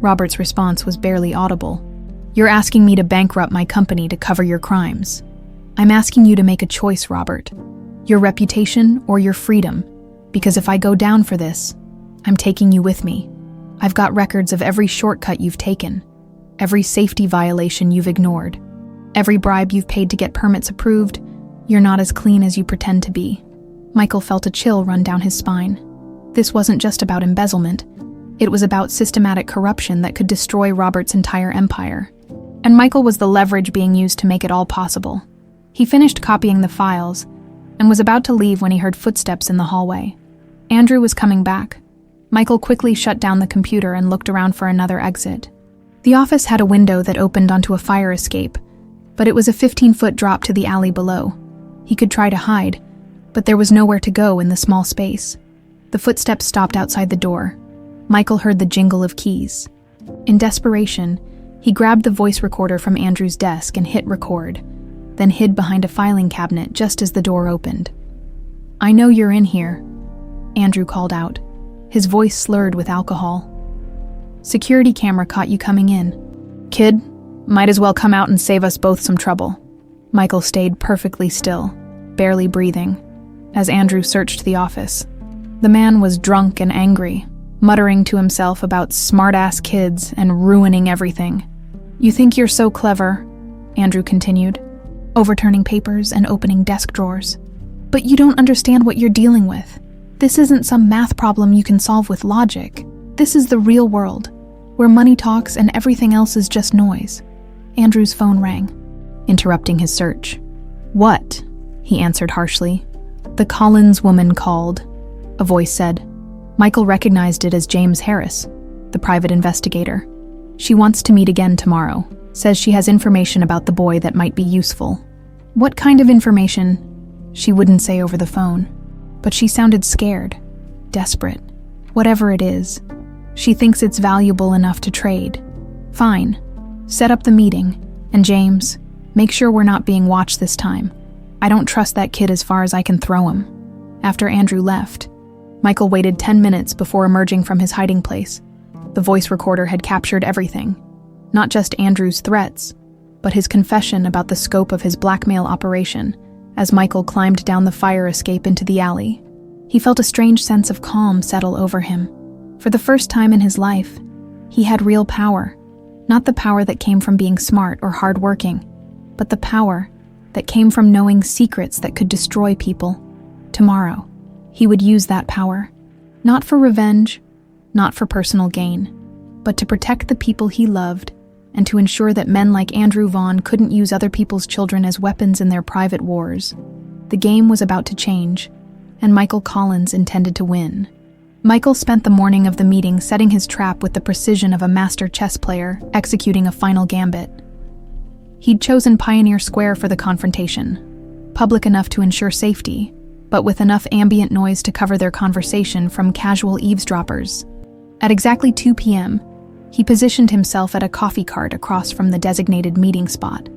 S1: Robert's response was barely audible. "You're asking me to bankrupt my company to cover your crimes. I'm asking you to make a choice, Robert. Your reputation or your freedom, because if I go down for this, I'm taking you with me. I've got records of every shortcut you've taken, every safety violation you've ignored, every bribe you've paid to get permits approved. You're not as clean as you pretend to be." Michael felt a chill run down his spine. This wasn't just about embezzlement. It was about systematic corruption that could destroy Robert's entire empire. And Michael was the leverage being used to make it all possible. He finished copying the files and was about to leave when he heard footsteps in the hallway. Andrew was coming back. Michael quickly shut down the computer and looked around for another exit. The office had a window that opened onto a fire escape, but it was a 15-foot drop to the alley below. He could try to hide, but there was nowhere to go in the small space. The footsteps stopped outside the door. Michael heard the jingle of keys. In desperation, he grabbed the voice recorder from Andrew's desk and hit record, then hid behind a filing cabinet just as the door opened. "I know you're in here," Andrew called out, his voice slurred with alcohol. "Security camera caught you coming in. Kid, might as well come out and save us both some trouble." Michael stayed perfectly still, barely breathing, as Andrew searched the office. The man was drunk and angry, muttering to himself about smart-ass kids and ruining everything. "You think you're so clever," Andrew continued, overturning papers and opening desk drawers. "But you don't understand what you're dealing with. This isn't some math problem you can solve with logic. This is the real world, where money talks and everything else is just noise." Andrew's phone rang, interrupting his search. "What?" he answered harshly. "The Collins woman called," a voice said. Michael recognized it as James Harris, the private investigator. "She wants to meet again tomorrow. Says she has information about the boy that might be useful." "What kind of information?" She wouldn't say over the phone, but she sounded scared, desperate. "Whatever it is, she thinks it's valuable enough to trade." "Fine. Set up the meeting. And James, make sure we're not being watched this time. I don't trust that kid as far as I can throw him." After Andrew left, Michael waited 10 minutes before emerging from his hiding place. The voice recorder had captured everything. Not just Andrew's threats, but his confession about the scope of his blackmail operation as Michael climbed down the fire escape into the alley. He felt a strange sense of calm settle over him. For the first time in his life, he had real power. Not the power that came from being smart or hardworking, but the power that came from knowing secrets that could destroy people. Tomorrow, he would use that power, not for revenge, not for personal gain, but to protect the people he loved and to ensure that men like Andrew Vaughn couldn't use other people's children as weapons in their private wars. The game was about to change, and Michael Collins intended to win. Michael spent the morning of the meeting setting his trap with the precision of a master chess player executing a final gambit. He'd chosen Pioneer Square for the confrontation, public enough to ensure safety, but with enough ambient noise to cover their conversation from casual eavesdroppers. At exactly 2 p.m., he positioned himself at a coffee cart across from the designated meeting spot,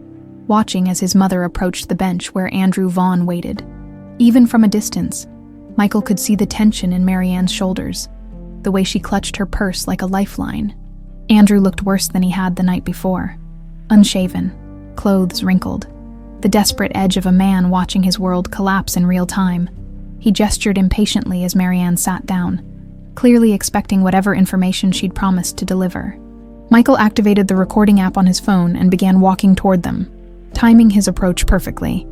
S1: watching as his mother approached the bench where Andrew Vaughn waited. Even from a distance, Michael could see the tension in Marianne's shoulders, the way she clutched her purse like a lifeline. Andrew looked worse than he had the night before. Unshaven, clothes wrinkled, the desperate edge of a man watching his world collapse in real time. He gestured impatiently as Marianne sat down, clearly expecting whatever information she'd promised to deliver. Michael activated the recording app on his phone and began walking toward them, timing his approach perfectly.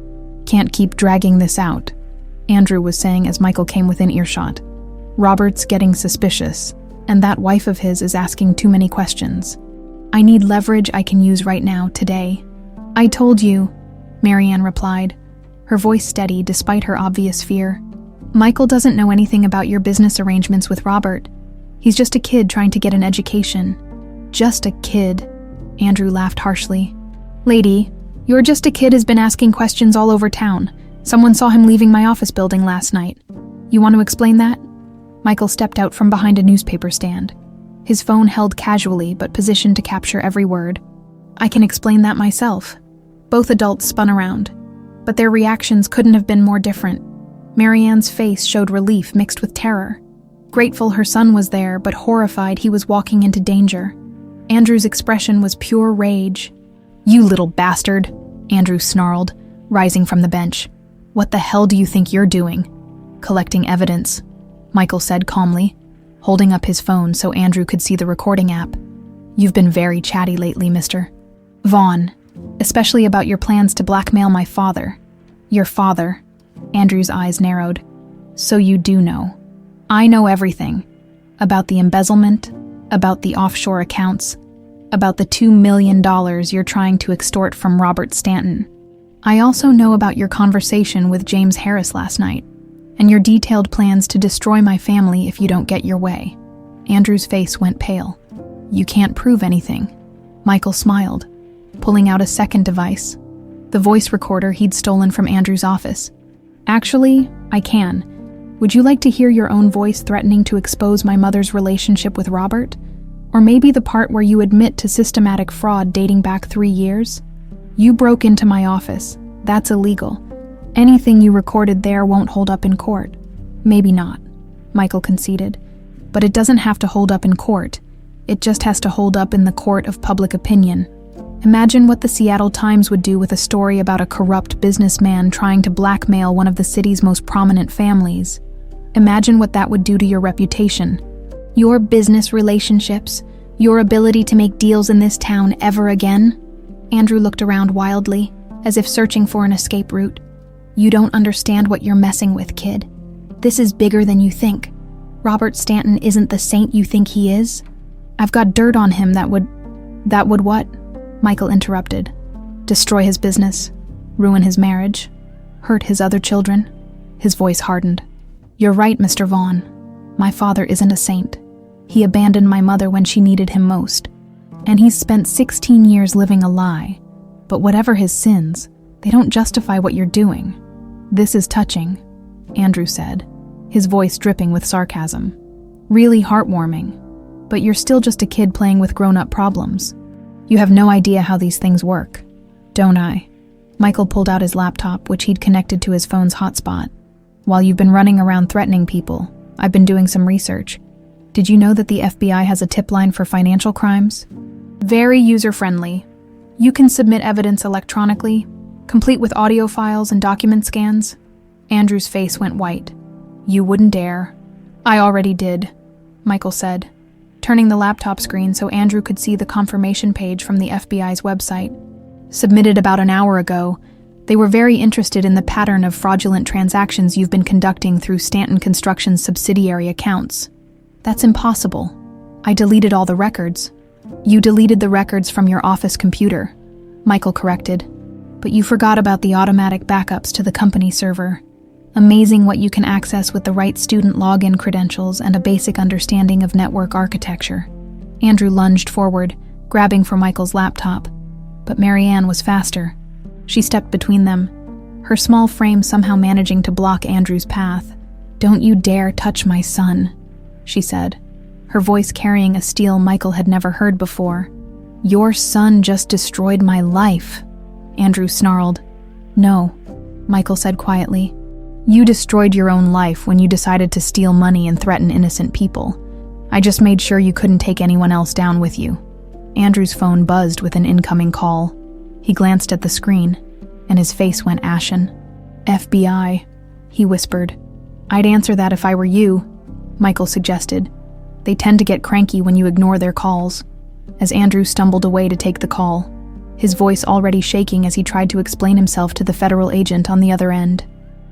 S1: "Can't keep dragging this out," Andrew was saying as Michael came within earshot. "Robert's getting suspicious, and that wife of his is asking too many questions. I need leverage I can use right now, today." "I told you," Marianne replied, her voice steady despite her obvious fear. "Michael doesn't know anything about your business arrangements with Robert. He's just a kid trying to get an education." "Just a kid," Andrew laughed harshly. "Lady, your just a kid has been asking questions all over town. Someone saw him leaving my office building last night. You want to explain that?" Michael stepped out from behind a newspaper stand, his phone held casually but positioned to capture every word. "I can explain that myself." Both adults spun around, but their reactions couldn't have been more different. Marianne's face showed relief mixed with terror. Grateful her son was there, but horrified he was walking into danger. Andrew's expression was pure rage. "You little bastard," Andrew snarled, rising from the bench. "What the hell do you think you're doing?" "Collecting evidence," Michael said calmly, holding up his phone so Andrew could see the recording app. "You've been very chatty lately, Mr. Vaughn, especially about your plans to blackmail my father." "Your father?" Andrew's eyes narrowed. "So you do know." "I know everything. About the embezzlement, about the offshore accounts, about the $2 million you're trying to extort from Robert Stanton. I also know about your conversation with James Harris last night, and your detailed plans to destroy my family if you don't get your way." Andrew's face went pale. "You can't prove anything." Michael smiled, pulling out a second device, the voice recorder he'd stolen from Andrew's office. "Actually, I can. Would you like to hear your own voice threatening to expose my mother's relationship with Robert? Or maybe the part where you admit to systematic fraud dating back 3 years? You broke into my office. That's illegal. Anything you recorded there won't hold up in court. Maybe not, Michael conceded. But it doesn't have to hold up in court. It just has to hold up in the court of public opinion. Imagine what the Seattle Times would do with a story about a corrupt businessman trying to blackmail one of the city's most prominent families. Imagine what that would do to your reputation. Your business relationships, your ability to make deals in this town ever again? Andrew looked around wildly, as if searching for an escape route. You don't understand what you're messing with, kid. This is bigger than you think. Robert Stanton isn't the saint you think he is. I've got dirt on him that would what? Michael interrupted. Destroy his business, ruin his marriage, hurt his other children. His voice hardened. You're right, Mr. Vaughn. My father isn't a saint. He abandoned my mother when she needed him most. And he's spent 16 years living a lie. But whatever his sins, they don't justify what you're doing. This is touching, Andrew said, his voice dripping with sarcasm. Really heartwarming. But you're still just a kid playing with grown-up problems. You have no idea how these things work, don't I? Michael pulled out his laptop, which he'd connected to his phone's hotspot. While you've been running around threatening people, I've been doing some research. Did you know that the FBI has a tip line for financial crimes? Very user-friendly. You can submit evidence electronically, complete with audio files and document scans. Andrew's face went white. You wouldn't dare. I already did, Michael said, turning the laptop screen so Andrew could see the confirmation page from the FBI's website. Submitted about an hour ago, they were very interested in the pattern of fraudulent transactions you've been conducting through Stanton Construction's subsidiary accounts. That's impossible. I deleted all the records. You deleted the records from your office computer, Michael corrected. But you forgot about the automatic backups to the company server. Amazing what you can access with the right student login credentials and a basic understanding of network architecture. Andrew lunged forward, grabbing for Michael's laptop. But Marianne was faster. She stepped between them, her small frame somehow managing to block Andrew's path. Don't you dare touch my son, she said, her voice carrying a steel Michael had never heard before. Your son just destroyed my life, Andrew snarled. No, Michael said quietly. You destroyed your own life when you decided to steal money and threaten innocent people. I just made sure you couldn't take anyone else down with you. Andrew's phone buzzed with an incoming call. He glanced at the screen, and his face went ashen. FBI, he whispered. I'd answer that if I were you, Michael suggested. They tend to get cranky when you ignore their calls. As Andrew stumbled away to take the call, his voice already shaking as he tried to explain himself to the federal agent on the other end.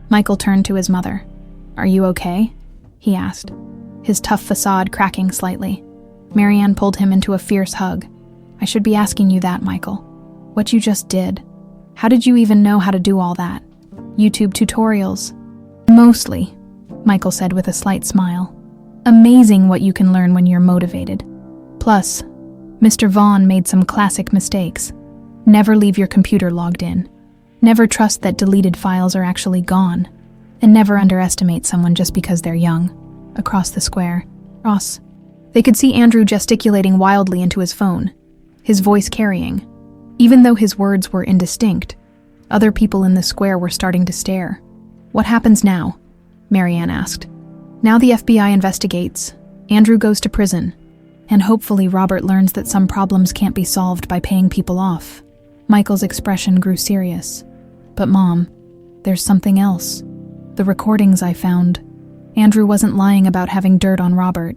S1: Michael turned to his mother. Are you okay? He asked, his tough facade cracking slightly. Marianne pulled him into a fierce hug. I should be asking you that, Michael. What you just did. How did you even know how to do all that? YouTube tutorials? Mostly, Michael said with a slight smile. Amazing what you can learn when you're motivated. Plus, Mr. Vaughn made some classic mistakes. Never leave your computer logged in. Never trust that deleted files are actually gone. And never underestimate someone just because they're young. Across the square, Ross. They could see Andrew gesticulating wildly into his phone, his voice carrying. Even though his words were indistinct, other people in the square were starting to stare. What happens now? Marianne asked. Now the FBI investigates. Andrew goes to prison. And hopefully Robert learns that some problems can't be solved by paying people off. Michael's expression grew serious. But Mom, there's something else. The recordings I found. Andrew wasn't lying about having dirt on Robert.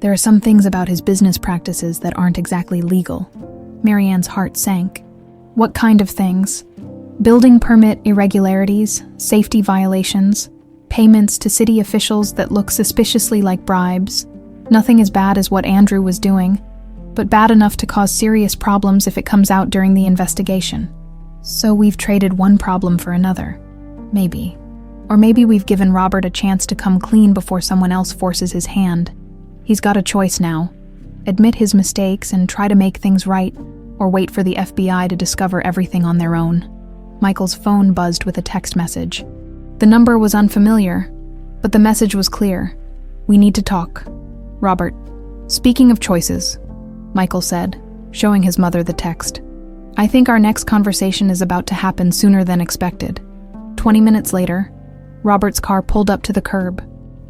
S1: There are some things about his business practices that aren't exactly legal. Marianne's heart sank. What kind of things? Building permit irregularities, safety violations, payments to city officials that look suspiciously like bribes. Nothing as bad as what Andrew was doing, but bad enough to cause serious problems if it comes out during the investigation. So we've traded one problem for another. Maybe. Or maybe we've given Robert a chance to come clean before someone else forces his hand. He's got a choice now. Admit his mistakes and try to make things right, or wait for the FBI to discover everything on their own. Michael's phone buzzed with a text message. The number was unfamiliar, but the message was clear. We need to talk. Robert. Speaking of choices, Michael said, showing his mother the text. I think our next conversation is about to happen sooner than expected. 20 minutes later, Robert's car pulled up to the curb.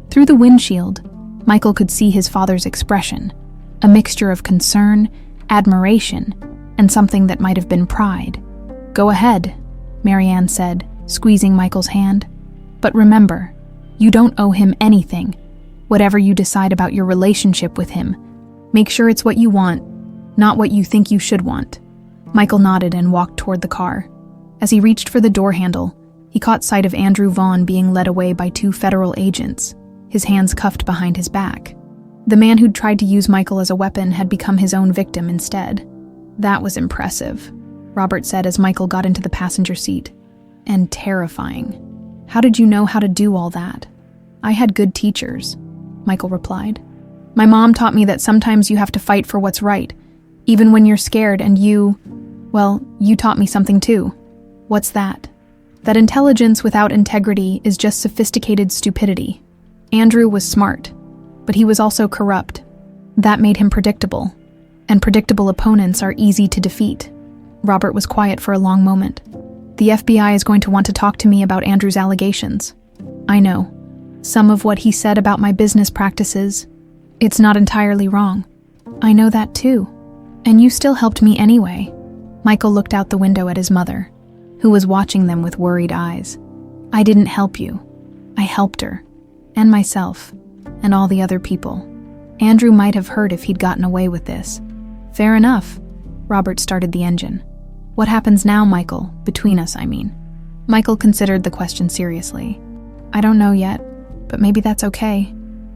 S1: Through the windshield, Michael could see his father's expression, a mixture of concern, admiration, and something that might have been pride. "Go ahead," Marianne said, squeezing Michael's hand. "But remember, you don't owe him anything. Whatever you decide about your relationship with him, make sure it's what you want, not what you think you should want." Michael nodded and walked toward the car. As he reached for the door handle, he caught sight of Andrew Vaughn being led away by 2 federal agents, his hands cuffed behind his back. The man who'd tried to use Michael as a weapon had become his own victim instead. "That was impressive," Robert said as Michael got into the passenger seat. "And terrifying. How did you know how to do all that?" "I had good teachers," Michael replied. "My mom taught me that sometimes you have to fight for what's right, even when you're scared, and you taught me something too." "What's that?" "That intelligence without integrity is just sophisticated stupidity. Andrew was smart, but he was also corrupt. That made him predictable, and predictable opponents are easy to defeat." Robert was quiet for a long moment. "The FBI is going to want to talk to me about Andrew's allegations. I know. Some of what he said about my business practices, it's not entirely wrong. I know that too. And you still helped me anyway." Michael looked out the window at his mother, who was watching them with worried eyes. "I didn't help you. I helped her, and myself, and all the other people. Andrew might have hurt if he'd gotten away with this." "Fair enough." Robert started the engine. "What happens now, Michael? Between us, I mean." Michael considered the question seriously. "I don't know yet, but maybe that's okay.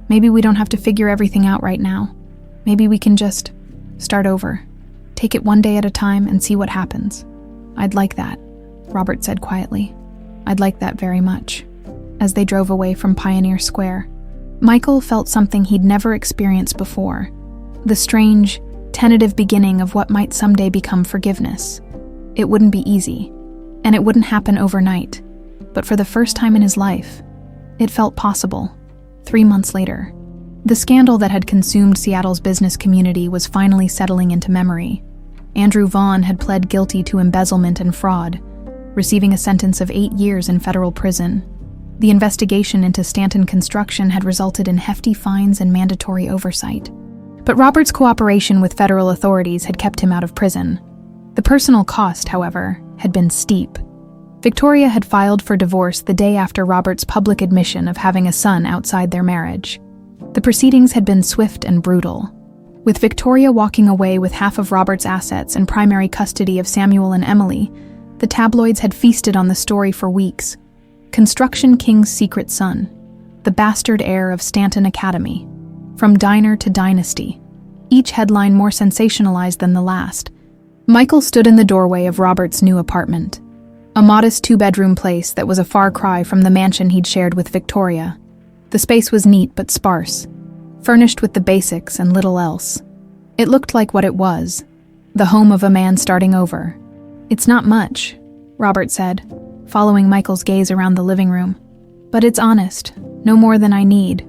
S1: Maybe we don't have to figure everything out right now. Maybe we can just start over. Take it one day at a time and see what happens." "I'd like that," Robert said quietly. "I'd like that very much." As they drove away from Pioneer Square, Michael felt something he'd never experienced before. The strange, tentative beginning of what might someday become forgiveness. It wouldn't be easy, and it wouldn't happen overnight, but for the first time in his life, it felt possible. 3 months later, the scandal that had consumed Seattle's business community was finally settling into memory. Andrew Vaughn had pled guilty to embezzlement and fraud, receiving a sentence of 8 years in federal prison. The investigation into Stanton Construction had resulted in hefty fines and mandatory oversight. But Robert's cooperation with federal authorities had kept him out of prison. The personal cost, however, had been steep. Victoria had filed for divorce the day after Robert's public admission of having a son outside their marriage. The proceedings had been swift and brutal. With Victoria walking away with half of Robert's assets and primary custody of Samuel and Emily, the tabloids had feasted on the story for weeks. Construction King's secret son, the bastard heir of Stanton Academy. From diner to dynasty, each headline more sensationalized than the last. Michael stood in the doorway of Robert's new apartment, a modest 2-bedroom place that was a far cry from the mansion he'd shared with Victoria. The space was neat but sparse, furnished with the basics and little else. It looked like what it was, the home of a man starting over. "It's not much," Robert said, following Michael's gaze around the living room. "But it's honest, no more than I need.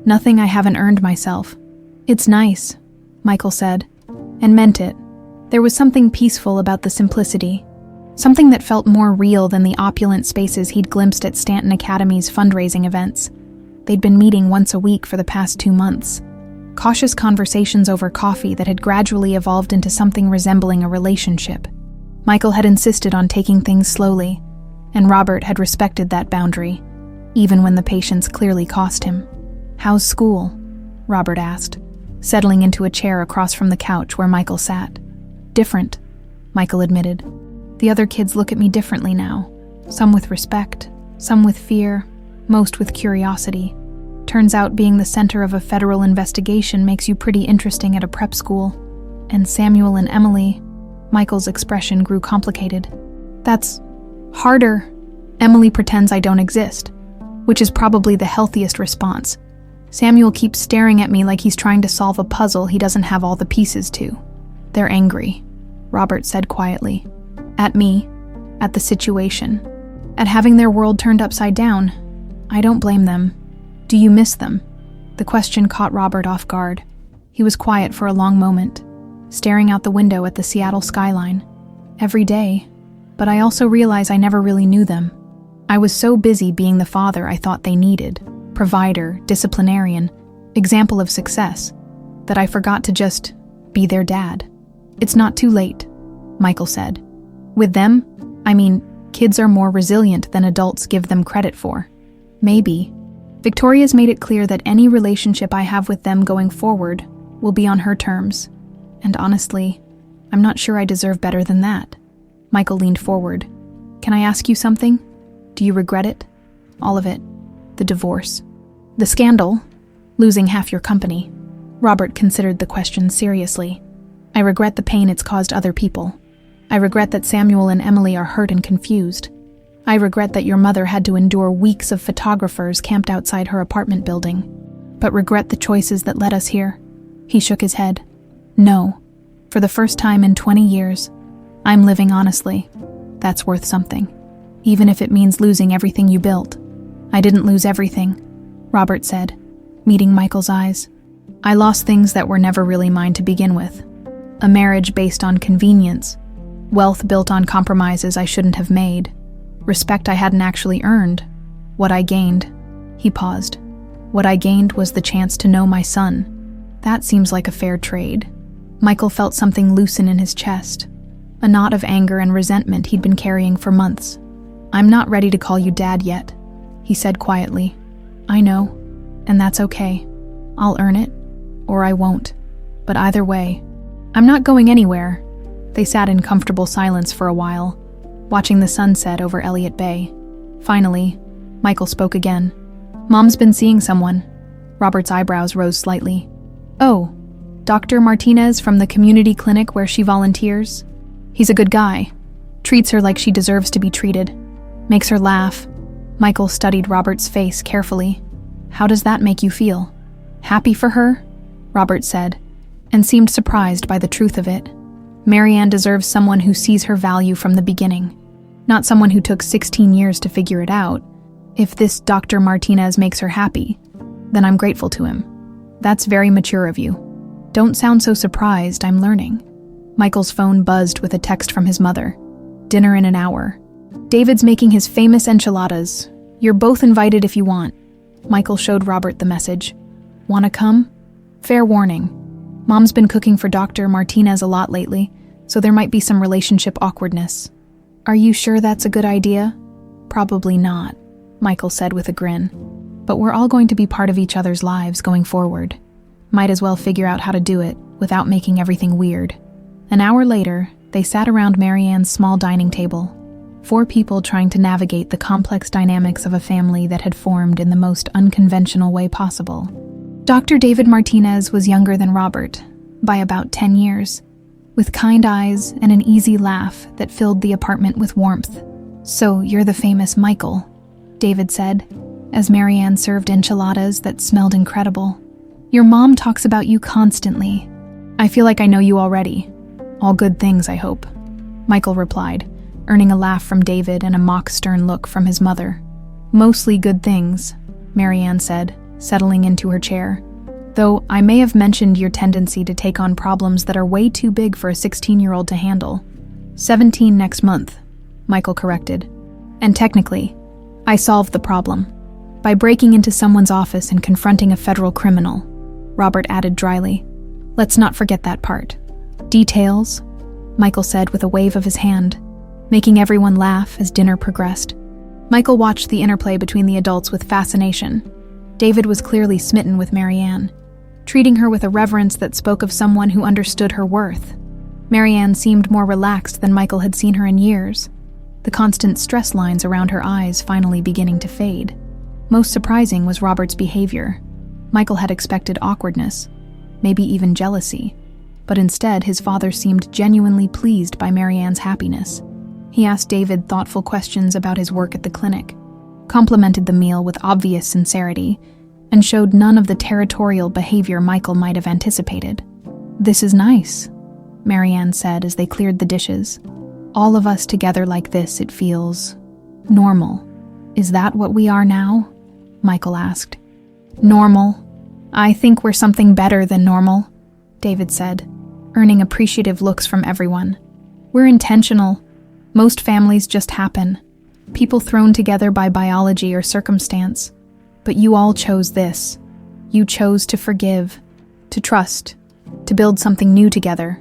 S1: Nothing I haven't earned myself." "It's nice," Michael said, and meant it. There was something peaceful about the simplicity, something that felt more real than the opulent spaces he'd glimpsed at Stanton Academy's fundraising events. They'd been meeting once a week for the past 2 months. Cautious conversations over coffee that had gradually evolved into something resembling a relationship. Michael had insisted on taking things slowly, and Robert had respected that boundary, even when the patience clearly cost him. "How's school?" Robert asked, settling into a chair across from the couch where Michael sat. "Different," Michael admitted. "The other kids look at me differently now, some with respect, some with fear, most with curiosity. Turns out being the center of a federal investigation makes you pretty interesting at a prep school. And Samuel and Emily," Michael's expression grew complicated. "That's harder. Emily pretends I don't exist, which is probably the healthiest response. Samuel keeps staring at me like he's trying to solve a puzzle he doesn't have all the pieces to. They're angry," Robert said quietly. "At me, at the situation, at having their world turned upside down. I don't blame them. Do you miss them?" The question caught Robert off guard. He was quiet for a long moment, staring out the window at the Seattle skyline. "Every day, but I also realize I never really knew them." I was so busy being the father I thought they needed, provider, disciplinarian, example of success, that I forgot to just be their dad. It's not too late, Michael said. With them, kids are more resilient than adults give them credit for. Maybe. Victoria's made it clear that any relationship I have with them going forward will be on her terms. And honestly, I'm not sure I deserve better than that. Michael leaned forward. Can I ask you something? Do you regret it? All of it. The divorce. The scandal. Losing half your company. Robert considered the question seriously. I regret the pain it's caused other people. I regret that Samuel and Emily are hurt and confused. I regret that your mother had to endure weeks of photographers camped outside her apartment building. But regret the choices that led us here. He shook his head. No. For the first time in 20 years, I'm living honestly. That's worth something. Even if it means losing everything you built. I didn't lose everything, Robert said, meeting Michael's eyes. I lost things that were never really mine to begin with. A marriage based on convenience. Wealth built on compromises I shouldn't have made. Respect I hadn't actually earned. What I gained. He paused. What I gained was the chance to know my son. That seems like a fair trade. Michael felt something loosen in his chest. A knot of anger and resentment he'd been carrying for months. I'm not ready to call you Dad yet, he said quietly. I know, and that's okay. I'll earn it, or I won't. But either way, I'm not going anywhere. They sat in comfortable silence for a while, watching the sunset over Elliott Bay. Finally, Michael spoke again. Mom's been seeing someone. Robert's eyebrows rose slightly. Oh, Dr. Martinez from the community clinic where she volunteers? He's a good guy. Treats her like she deserves to be treated. Makes her laugh. Michael studied Robert's face carefully. How does that make you feel? Happy for her? Robert said, and seemed surprised by the truth of it. Marianne deserves someone who sees her value from the beginning, not someone who took 16 years to figure it out. If this Dr. Martinez makes her happy, then I'm grateful to him. That's very mature of you. Don't sound so surprised, I'm learning. Michael's phone buzzed with a text from his mother. Dinner in an hour. David's making his famous enchiladas. You're both invited if you want. Michael showed Robert the message. Wanna come? Fair warning. Mom's been cooking for Dr. Martinez a lot lately, so there might be some relationship awkwardness. Are you sure that's a good idea? Probably not, Michael said with a grin. But we're all going to be part of each other's lives going forward. Might as well figure out how to do it without making everything weird. An hour later, they sat around Marianne's small dining table. 4 people trying to navigate the complex dynamics of a family that had formed in the most unconventional way possible. Dr. David Martinez was younger than Robert, by about 10 years, with kind eyes and an easy laugh that filled the apartment with warmth. So you're the famous Michael, David said, as Marianne served enchiladas that smelled incredible. Your mom talks about you constantly. I feel like I know you already. All good things, I hope, Michael replied, earning a laugh from David and a mock stern look from his mother. Mostly good things, Marianne said, settling into her chair. Though I may have mentioned your tendency to take on problems that are way too big for a 16-year-old to handle. 17 next month, Michael corrected. And technically, I solved the problem. By breaking into someone's office and confronting a federal criminal, Robert added dryly. Let's not forget that part. Details, Michael said with a wave of his hand, making everyone laugh as dinner progressed. Michael watched the interplay between the adults with fascination. David was clearly smitten with Marianne, treating her with a reverence that spoke of someone who understood her worth. Marianne seemed more relaxed than Michael had seen her in years, the constant stress lines around her eyes finally beginning to fade. Most surprising was Robert's behavior. Michael had expected awkwardness, maybe even jealousy, but instead his father seemed genuinely pleased by Marianne's happiness. He asked David thoughtful questions about his work at the clinic, complimented the meal with obvious sincerity, and showed none of the territorial behavior Michael might have anticipated. This is nice, Marianne said as they cleared the dishes. All of us together like this, it feels normal. Is that what we are now? Michael asked. Normal. I think we're something better than normal, David said, earning appreciative looks from everyone. We're intentional. Most families just happen. people thrown together by biology or circumstance. But you all chose this. You chose to forgive, to trust, to build something new together.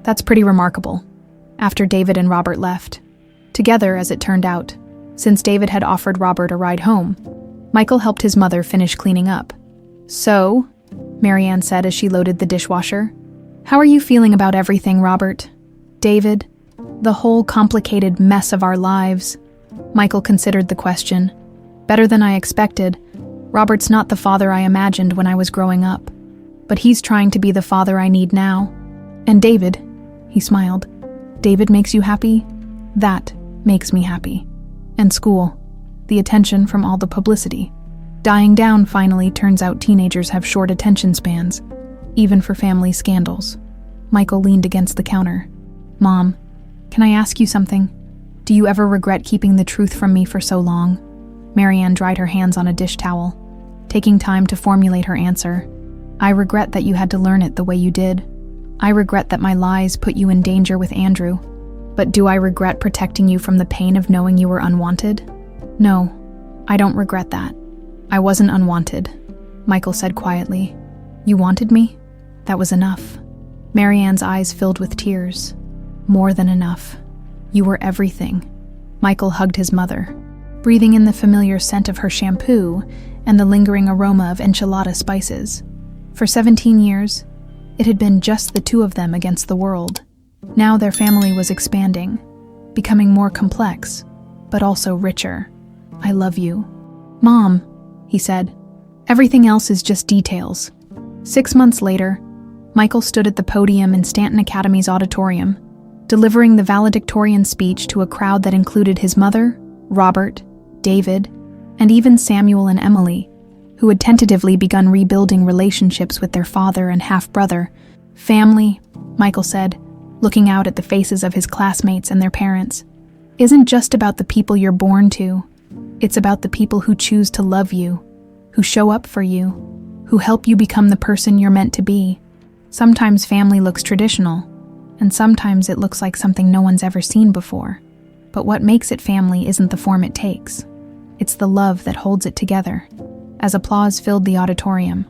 S1: That's pretty remarkable. After David and Robert left, together as it turned out, since David had offered Robert a ride home, Michael helped his mother finish cleaning up. "So," Marianne said as she loaded the dishwasher, "how are you feeling about everything, Robert? David? The whole complicated mess of our lives?" Michael considered the question. "Better than I expected. Robert's not the father I imagined when I was growing up, but he's trying to be the father I need now. And David," he smiled, "David makes you happy? That makes me happy. And school, the attention from all the publicity. Dying down finally. Turns out teenagers have short attention spans, even for family scandals." Michael leaned against the counter. "Mom, can I ask you something? Do you ever regret keeping the truth from me for so long?" Marianne dried her hands on a dish towel, taking time to formulate her answer. "I regret that you had to learn it the way you did. I regret that my lies put you in danger with Andrew. But do I regret protecting you from the pain of knowing you were unwanted? No, I don't regret that. I wasn't unwanted," Michael said quietly. "You wanted me? That was enough." Marianne's eyes filled with tears. "More than enough. You were everything." Michael hugged his mother, breathing in the familiar scent of her shampoo and the lingering aroma of enchilada spices. For 17 years, it had been just the two of them against the world. Now their family was expanding, becoming more complex, but also richer. "I love you." "Mom," he said, "everything else is just details." 6 months later, Michael stood at the podium in Stanton Academy's auditorium, delivering the valedictorian speech to a crowd that included his mother, Robert, David, and even Samuel and Emily, who had tentatively begun rebuilding relationships with their father and half-brother. "Family," Michael said, looking out at the faces of his classmates and their parents, "isn't just about the people you're born to. It's about the people who choose to love you, who show up for you, who help you become the person you're meant to be. Sometimes family looks traditional, and sometimes it looks like something no one's ever seen before. But what makes it family isn't the form it takes. It's the love that holds it together." As applause filled the auditorium,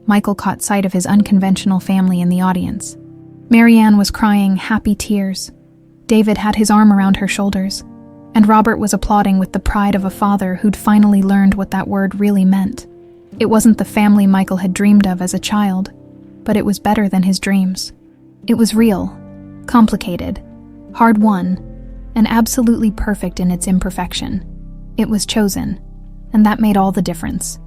S1: Michael caught sight of his unconventional family in the audience. Marianne was crying happy tears. David had his arm around her shoulders, and Robert was applauding with the pride of a father who'd finally learned what that word really meant. It wasn't the family Michael had dreamed of as a child, but it was better than his dreams. It was real, complicated, hard-won, and absolutely perfect in its imperfection. It was chosen, and that made all the difference.